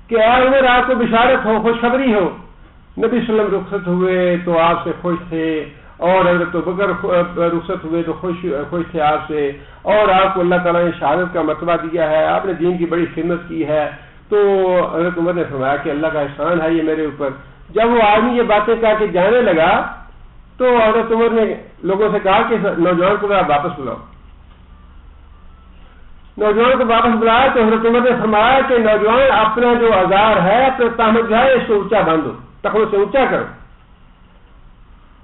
کہ اے عمر آپ کو بشارت ہو، خوشخبری ہو. نبی صلی اللہ علیہ وسلم رخصت ہوئے تو آپ سے خوش تھے، اور حضرت بکر رخصت ہوئے تو خوش تھے آپ سے، اور آپ کو اللہ تعالیٰ نے شہادت کا مرتبہ دیا ہے، آپ نے دین کی بڑی خدمت کی ہے. تو حضرت عمر نے فرمایا کہ اللہ کا احسان ہے یہ میرے اوپر. جب وہ آدمی یہ باتیں کہا کہ جانے لگا تو حضرت عمر نے لوگوں سے کہا کہ نوجوان کو آپ واپس بلاؤ. نوجوان کو واپس بلایا تو حضرت عمر نے فرمایا کہ نوجوان اپنا جو آزار ہے، اپنا تہمت جو ہے اس کو اونچا باندھو، تخلوں سے اونچا کرو،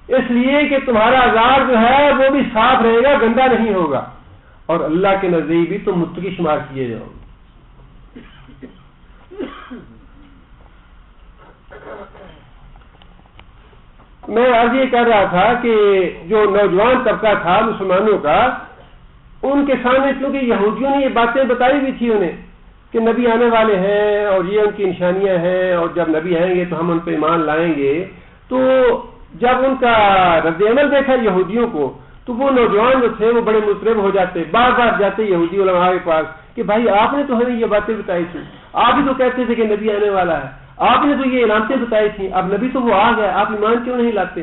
اس لیے کہ تمہارا آزار جو ہے وہ بھی صاف رہے گا، گندا نہیں ہوگا، اور اللہ کے نزدیک بھی تم متقی شمار کیے جاؤ گے. میں آج یہ کہہ رہا تھا کہ جو نوجوان طبقہ تھا مسلمانوں کا، ان کے سامنے کیونکہ یہودیوں نے یہ باتیں بتائی بھی تھی انہیں کہ نبی آنے والے ہیں اور یہ ان کی نشانیاں ہیں، اور جب نبی آئیں گے تو ہم ان پہ ایمان لائیں گے. تو جب ان کا رد عمل دیکھا یہودیوں کو تو وہ نوجوان جو تھے وہ بڑے مضطرب ہو جاتے، بار بار جاتے یہودی علماء کے پاس کہ بھائی آپ نے تو ہمیں یہ باتیں بتائی تھی، آپ ہی تو کہتے تھے کہ نبی آنے والا ہے، آپ نے تو یہ علامتیں بتائی تھیں، اب نبی تو وہ آ گیا، آپ ایمان کیوں نہیں لاتے؟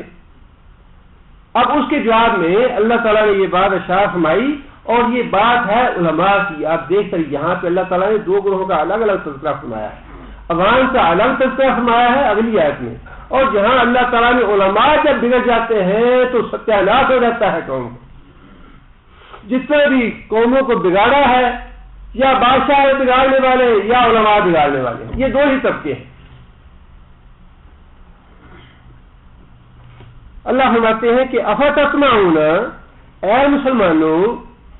اب اس کے جواب میں اللہ تعالیٰ نے یہ بات ارشاد فرمائی، اور یہ بات ہے علماء کی. آپ دیکھ کر یہاں پہ اللہ تعالیٰ نے دو گروہوں کا الگ الگ تذکرہ فرمایا ہے، عوام کا الگ تذکرہ فرمایا ہے اگلی آیت میں، اور جہاں اللہ تعالیٰ نے علماء جب بگڑ جاتے ہیں تو ستیہ ناش ہو جاتا ہے قوم کو. جتنے بھی قوموں کو بگاڑا ہے یا بادشاہ بگاڑنے والے یا علماء بگاڑنے والے، یہ دو ہی طبقے ہیں. اللہ فرماتے ہیں کہ افتطمعون، اے مسلمانوں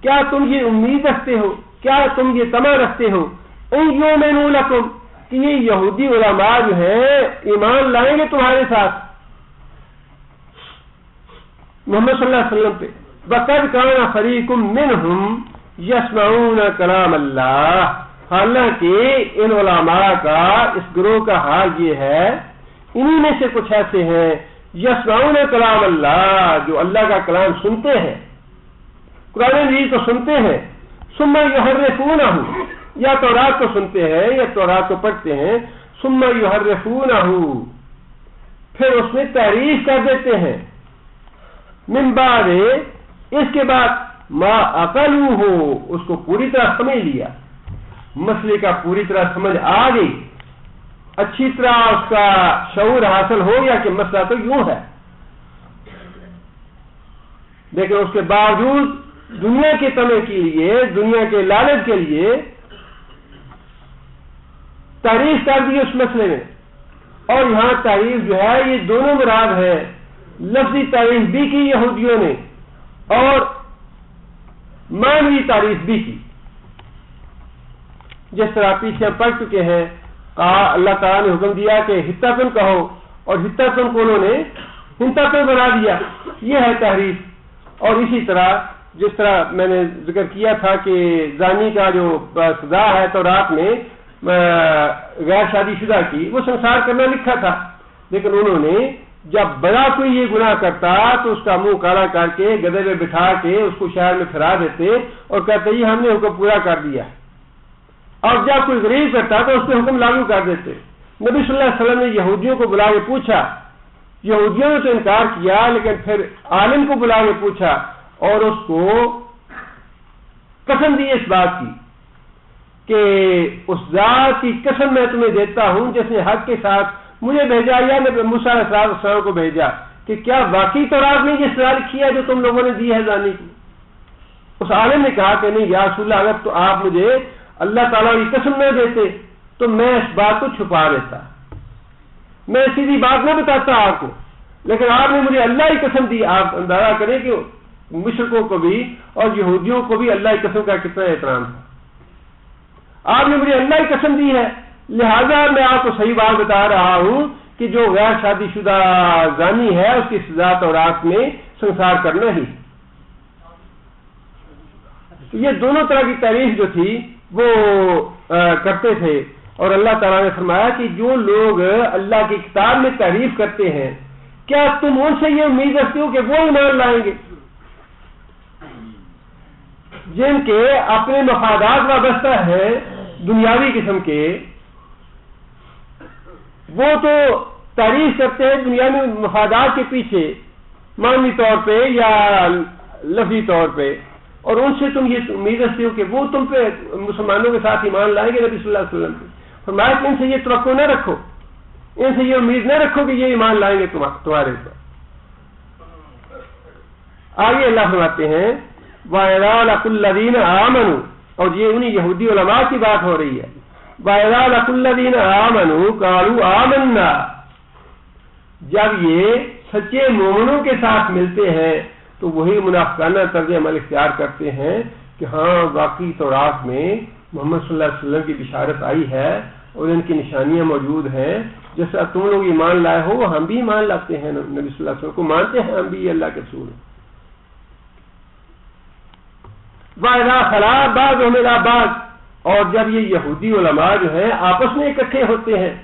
کیا تم یہ امید رکھتے ہو، کیا تم یہ طمع رکھتے ہو ان یؤمنوا لکم کہ یہ یہودی علماء جو ہیں ایمان لائیں گے تمہارے ساتھ محمد صلی اللہ علیہ وسلم پہ. وَقَدْ كَانَ فَرِيقٌ مِّنْهُمْ يَسْمَعُونَ كَلَامَ اللَّهِ، حالانکہ ان علماء کا اس گروہ کا حال یہ ہے، انہی میں سے کچھ ایسے ہیں یسمعون کلام اللہ، جو اللہ کا کلام سنتے ہیں، قرآن مجید کو سنتے ہیں، ثم یحرفونہ، یا تورات کو سنتے ہیں یا تورات کو پڑھتے ہیں، ثم یحرفونہ، پھر اس میں تحریف کر دیتے ہیں، من بعد، اس کے بعد ما عقلوہ، اس کو پوری طرح سمجھ لیا، مسئلے کا پوری طرح سمجھ آ گئی، اچھی طرح اس کا شعور حاصل ہو گیا کہ مسئلہ تو یوں ہے، لیکن اس کے باوجود دنیا کے طمع کے لیے، دنیا کے لالچ کے لیے تعریف کر دی اس مسئلے میں. اور یہاں تعریف جو ہے یہ دونوں مراد ہے، لفظی تعریف بھی کی یہودیوں نے اور معنوی تعریف بھی کی. جس طرح پیچھے ہم پڑھ چکے ہیں، اللہ تعالیٰ نے حکم دیا کہ حتتن کہو، اور حتتن کو انہوں نے حنتتن بنا دیا، یہ ہے تحریف. اور اسی طرح جس طرح میں نے ذکر کیا تھا کہ زانی کا جو سزا ہے تورات میں غیر شادی شدہ کی، وہ سنسار کرنا لکھا تھا، لیکن انہوں نے جب بڑا کوئی یہ گناہ کرتا تو اس کا منہ کالا کر کے گدھے میں بٹھا کے اس کو شہر میں پھرا دیتے اور کہتے یہ ہم نے حکم پورا کر دیا. اور جب کوئی غریب کرتا تو اس پہ حکم لاگو کر دیتے. نبی صلی اللہ علیہ وسلم نے یہودیوں کو بلا کے پوچھا، یہودیوں نے تو انکار کیا، لیکن پھر عالم کو بلا کے پوچھا اور اس کو قسم دی اس بات کی کہ اس ذات کی قسم میں تمہیں دیتا ہوں جس نے حق کے ساتھ مجھے بھیجا یا موسیٰ علیہ السلام کو بھیجا، کہ کیا واقعی تورات میں یہ سزا لکھی ہے جو تم لوگوں نے دی ہے زانی کی؟ اس عالم نے کہا کہ نہیں یا رسول اللہ، اگر تو آپ مجھے اللہ تعالیٰ کی قسم نہ دیتے تو میں اس بات کو چھپا دیتا، میں سیدھی بات نہ بتاتا آپ کو، لیکن آپ نے مجھے اللہ کی قسم دی. آپ اندازہ کریں کہ مشرکوں کو بھی اور یہودیوں کو بھی اللہ کی قسم کا کتنا احترام تھا. آپ نے مجھے اللہ کی قسم دی ہے، لہذا میں آپ کو صحیح بات بتا رہا ہوں کہ جو غیر شادی شدہ زانی ہے اس کی سزا تورات میں سنسار کرنا ہی. یہ دونوں طرح کی تعریف جو تھی وہ کرتے تھے، اور اللہ تعالیٰ نے فرمایا کہ جو لوگ اللہ کی کتاب میں تعریف کرتے ہیں کیا تم ان سے یہ امید رکھتے ہو کہ وہ ایمان لائیں گے؟ جن کے اپنے مفادات وابستہ ہیں دنیاوی قسم کے، وہ تو تعریف کرتے ہیں دنیا میں مفادات کے پیچھے معنوی طور پہ یا لفظی طور پہ، اور ان سے تم یہ امید رکھتے ہو کہ وہ تم پہ مسلمانوں کے ساتھ ایمان لائیں گے. نبی صلی اللہ علیہ وسلم پہ فرمایا کہ ان سے یہ توقع نہ رکھو، ان سے یہ امید نہ رکھو کہ یہ ایمان لائیں گے تمہارے پر. آگے اللہ فرماتے ہیں وَإِذَا لَقُوا الَّذِينَ آمَنُوا، اور یہ انہی یہودی علماء کی بات ہو رہی ہے. وَإِذَا لَقُوا الَّذِينَ آمَنُوا قَالُوا آمَنَّا، جب یہ سچے مومنوں کے ساتھ ملتے ہیں تو وہی منافقانہ طرز عمل اختیار کرتے ہیں کہ ہاں واقعی تورات میں محمد صلی اللہ علیہ وسلم کی بشارت آئی ہے اور ان کی نشانیاں موجود ہیں جیسا تم لوگ ایمان لائے ہو ہم بھی ایمان لاتے ہیں، نبی صلی اللہ علیہ وسلم کو مانتے ہیں، ہم بھی یہ اللہ کے رسول ہیں۔ وَإِذَا خَلَا بَعْضُهُمْ إِلَىٰ بَعْضٍ، اور جب یہ یہودی علماء جو ہیں آپس میں اکٹھے ہوتے ہیں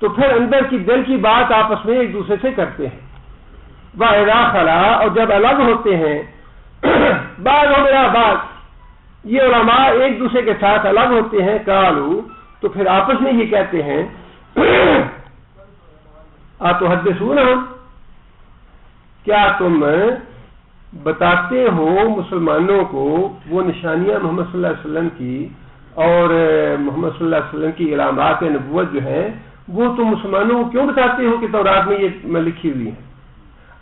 تو پھر اندر کی دل کی بات آپس میں ایک دوسرے سے کرتے ہیں۔ وَإِذَا خَلَا، اور جب الگ ہوتے ہیں بَعْضُهُمْ إِلَىٰ بَعْضٍ، یہ علماء ایک دوسرے کے ساتھ الگ ہوتے ہیں، قالوا، تو پھر آپس میں یہ کہتے ہیں اتحدثونہم، کیا تم بتاتے ہو مسلمانوں کو وہ نشانیاں محمد صلی اللہ علیہ وسلم کی اور محمد صلی اللہ علیہ وسلم کی علامات نبوت جو ہیں وہ تم مسلمانوں کو کیوں بتاتے ہو کہ تورات میں یہ لکھی ہوئی ہیں؟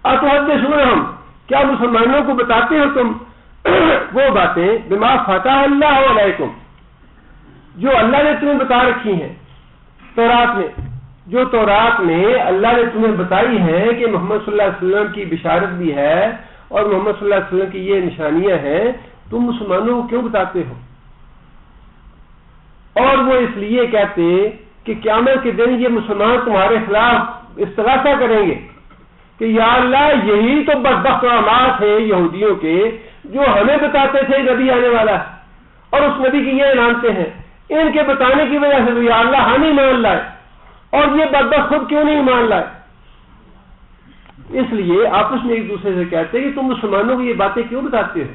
اتحدثونہم، کیا مسلمانوں کو بتاتے ہو تم وہ باتیں بما فتح اللہ علیکم، جو اللہ نے تمہیں بتا رکھی ہیں تورات میں، جو تورات میں اللہ نے تمہیں بتائی ہے کہ محمد صلی اللہ علیہ وسلم کی بشارت بھی ہے اور محمد صلی اللہ علیہ وسلم کی یہ نشانیاں ہیں، تم مسلمانوں کو کیوں بتاتے ہو؟ اور وہ اس لیے کہتے کہ قیامت کے دن یہ مسلمان تمہارے خلاف استغاثہ کریں گے کہ یا اللہ یہی تو بدبخت علامات ہیں یہودیوں کے جو ہمیں بتاتے تھے نبی آنے والا ہے اور اس نبی کی یہ مانتے ہیں، ان کے بتانے کی وجہ سے یا اللہ ہم ہی مان لائے اور یہ بدبخت خود کیوں نہیں مان لائے؟ اس لیے آپس میں ایک دوسرے سے کہتے ہیں کہ تم مسلمانوں کو یہ باتیں کیوں بتاتے ہو؟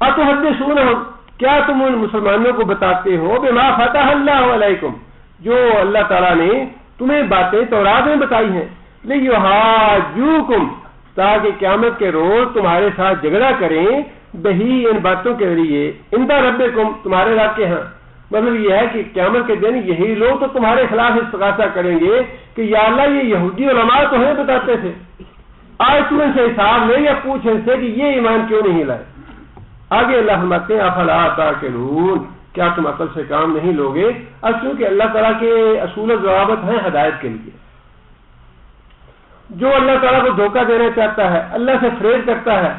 اتحدثونہم، کیا تم ان مسلمانوں کو بتاتے ہو بما فتح اللہ علیکم، جو اللہ تعالیٰ نے تمہیں باتیں تورات میں بتائی ہیں، لیحاجوکم، تاکہ قیامت کے روز تمہارے ساتھ جھگڑا کریں بہی ان باتوں کے ذریعے عند ربکم، تمہارے رب کے ہاں۔ مطلب یہ ہے کہ قیامت کے دن یہی لوگ تو تمہارے خلاف استغاثہ کریں گے کہ یا اللہ یہ یہودی علماء تو ہمیں بتاتے تھے، آج تم ان سے حساب لے یا پوچھ ان سے کہ یہ ایمان کیوں نہیں لائے۔ آگے اللہ فرماتے ہیں افلا تعقلون، کیا تم عقل سے کام نہیں لوگے؟ اب چونکہ اللہ تعالیٰ کے اصول و ضوابط ہیں ہدایت کے لیے، جو اللہ تعالیٰ کو دھوکہ دینا چاہتا ہے، اللہ سے فریب کرتا ہے،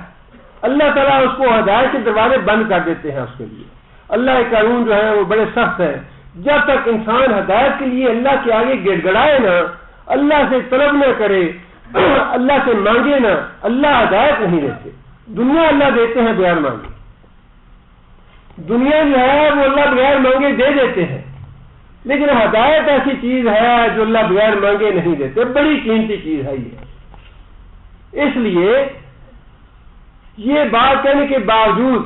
اللہ تعالیٰ اس کو ہدایت کے دروازے بند کر دیتے ہیں اس کے لیے۔ اللہ کے قانون جو ہے وہ بڑے سخت ہے، جب تک انسان ہدایت کے لیے اللہ کے آگے گڑ گڑائے نہ، اللہ سے طلب نہ کرے، اللہ سے مانگے نہ، اللہ ہدایت نہیں دیتے۔ دنیا اللہ دیتے ہیں بغیر مانگے، دنیا جو ہے وہ اللہ بغیر مانگے دے دیتے ہیں، لیکن ہدایت ایسی چیز ہے جو اللہ بغیر مانگے نہیں دیتے، بڑی قیمتی چیز ہے یہ۔ اس لیے یہ بات کہنے کے باوجود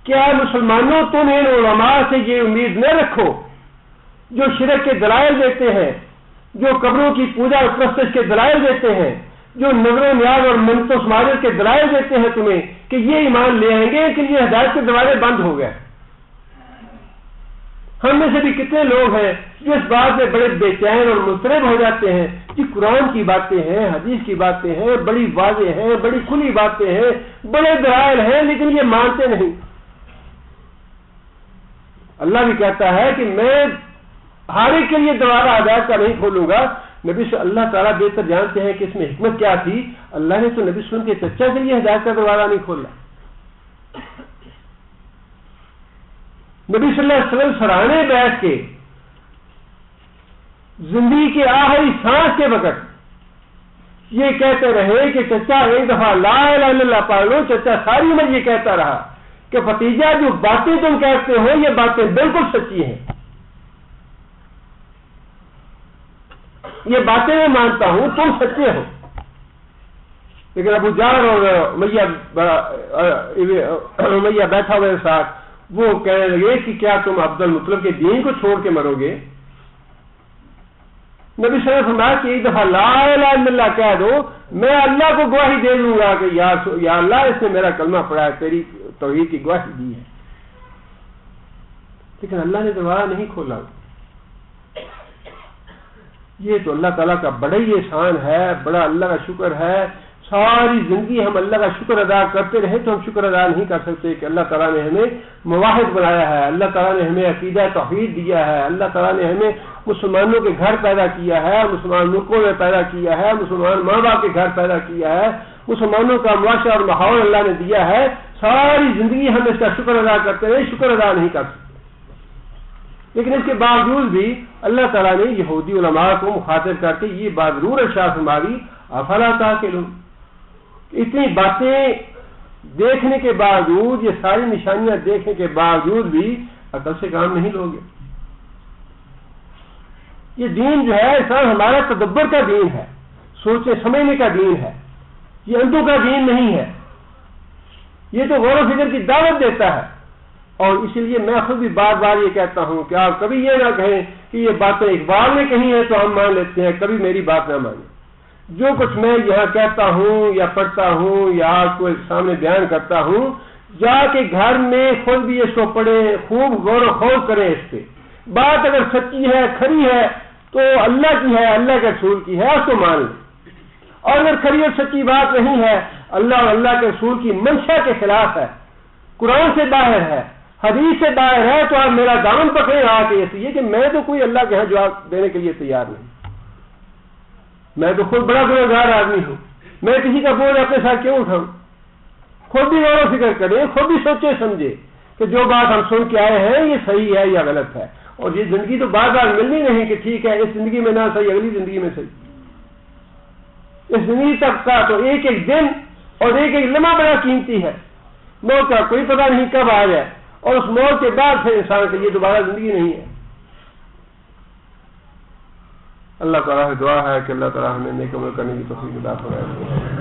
کیا مسلمانوں تم ان علماء سے یہ امید نہ رکھو جو شرک کے دلائل دیتے ہیں، جو قبروں کی پوجا اور پرستش کے دلائل دیتے ہیں، جو نظر و نیاز اور منت و سماجت کے دلائل دیتے ہیں تمہیں کہ یہ ایمان لے آئیں گے کہ یہ ہدایت کے دروازے بند ہو گئے۔ ہم میں سے بھی کتنے لوگ ہیں جو اس بات میں بڑے بے چین اور مضطرب ہو جاتے ہیں کہ قرآن کی باتیں ہیں، حدیث کی باتیں ہیں، بڑی واضح ہیں، بڑی کھلی باتیں ہیں، بڑے دلائل ہیں، لیکن یہ مانتے نہیں۔ اللہ بھی کہتا ہے کہ میں ہر ایک کے لیے دوبارہ ہدایت کا نہیں کھولوں گا۔ نبی صلی اللہ تعالیٰ بہتر جانتے ہیں کہ اس میں حکمت کیا تھی۔ اللہ نے تو نبی صلی اللہ علیہ وسلم کے چچا کے لیے ہدایت کا دروازہ نہیں کھولا۔ نبی صلی اللہ علیہ وسلم سرانے بیٹھ کے زندگی کے آخری سانس کے وقت یہ کہتے رہے کہ چچا ایک دفعہ لا الہ الا اللہ پڑھ لو۔ چچا ساری عمر یہ کہتا رہا کہ بھتیجا جو باتیں تم کہتے ہو یہ باتیں بالکل سچی ہیں، یہ باتیں میں مانتا ہوں، تم سچے ہو۔ لیکن ابو جہل اور امیہ بیٹھا ہوئے ساتھ وہ کہنے لگے کہ کیا تم عبد المطلب کے دین کو چھوڑ کے مرو گے؟ نبی صلی اللہ علیہ وسلم فرمایا کہ ایک دفعہ لا الہ الا اللہ کہہ دو، میں اللہ کو گواہی دے دوں گا کہ یا اللہ اس نے میرا کلمہ پڑھا ہے، تیری توحید کی گواہی دی ہے۔ لیکن اللہ نے دوبارہ نہیں کھولا۔ یہ تو اللہ تعالیٰ کا بڑا ہی احسان ہے، بڑا اللہ کا شکر ہے۔ ساری زندگی ہم اللہ کا شکر ادا کرتے رہے تو ہم شکر ادا نہیں کر سکتے کہ اللہ تعالیٰ نے ہمیں مواحد بنایا ہے، اللہ تعالیٰ نے ہمیں عقیدہ توحید دیا ہے، اللہ تعالیٰ نے ہمیں مسلمانوں کے گھر پیدا کیا ہے، مسلمان ملکوں میں پیدا کیا ہے، مسلمان ماں باپ کے گھر پیدا کیا ہے، مسلمانوں کا معاشرہ اور ماحول اللہ نے دیا ہے۔ ساری زندگی ہم اس کا شکر ادا کرتے رہے، شکر ادا نہیں کر سکتے۔ لیکن اس کے باوجود بھی اللہ تعالیٰ نے یہودی علماء کو مخاطب کر کے یہ بات ضرور ارشاد فرمائی افلا تعقلون، اتنی باتیں دیکھنے کے باوجود، یہ ساری نشانیاں دیکھنے کے باوجود بھی عقل سے کام نہیں لوگے۔ یہ دین جو ہے اسلام ہمارا تدبر کا دین ہے، سوچنے سمجھنے کا دین ہے، یہ اندھوں کا دین نہیں ہے، یہ تو غور و فکر کی دعوت دیتا ہے۔ اور اسی لیے میں خود بھی بار بار یہ کہتا ہوں کہ آپ کبھی یہ نہ کہیں کہ یہ باتیں اقبال نے کہی ہیں تو ہم مان لیتے ہیں، کبھی میری بات نہ مانیں۔ جو کچھ میں یہاں کہتا ہوں یا پڑھتا ہوں یا آپ کو سامنے بیان کرتا ہوں، جا کے گھر میں خود بھی اس کو پڑھیں، خوب غور و خوض کریں اس پہ۔ بات اگر سچی ہے، کھری ہے تو اللہ کی ہے، اللہ کے رسول کی ہے، اس کو مان لیں۔ اور اگر کھری اور سچی بات نہیں ہے، اللہ اور اللہ کے رسول کی منشا کے خلاف ہے، قرآن سے باہر ہے، حدیث سے باہر ہے، تو آپ میرا دامن پکڑیں آ کے، اس لیے کہ میں تو کوئی اللہ کے یہاں جواب دینے کے لیے تیار نہیں، میں تو خود بڑا گنہگار آدمی ہوں، میں کسی کا بوجھ اپنے ساتھ کیوں اٹھاؤں؟ خود بھی غور و فکر کریں، خود بھی سوچے سمجھے کہ جو بات ہم سن کے آئے ہیں یہ صحیح ہے یا غلط ہے۔ اور یہ زندگی تو بار بار ملنی نہیں کہ ٹھیک ہے اس زندگی میں نہ صحیح اگلی زندگی میں صحیح۔ اس زندگی تک کا تو ایک ایک دن اور ایک ایک لمحہ بڑا قیمتی ہے، موت کا کوئی پتہ نہیں کب آ جائے، اور اس موت کے بعد پھر انسان کے لیے دوبارہ زندگی نہیں ہے۔ اللہ تعالیٰ سے دعا ہے کہ اللہ تعالیٰ ہمیں نیک عمل کرنے کی توفیق عطا فرمائے۔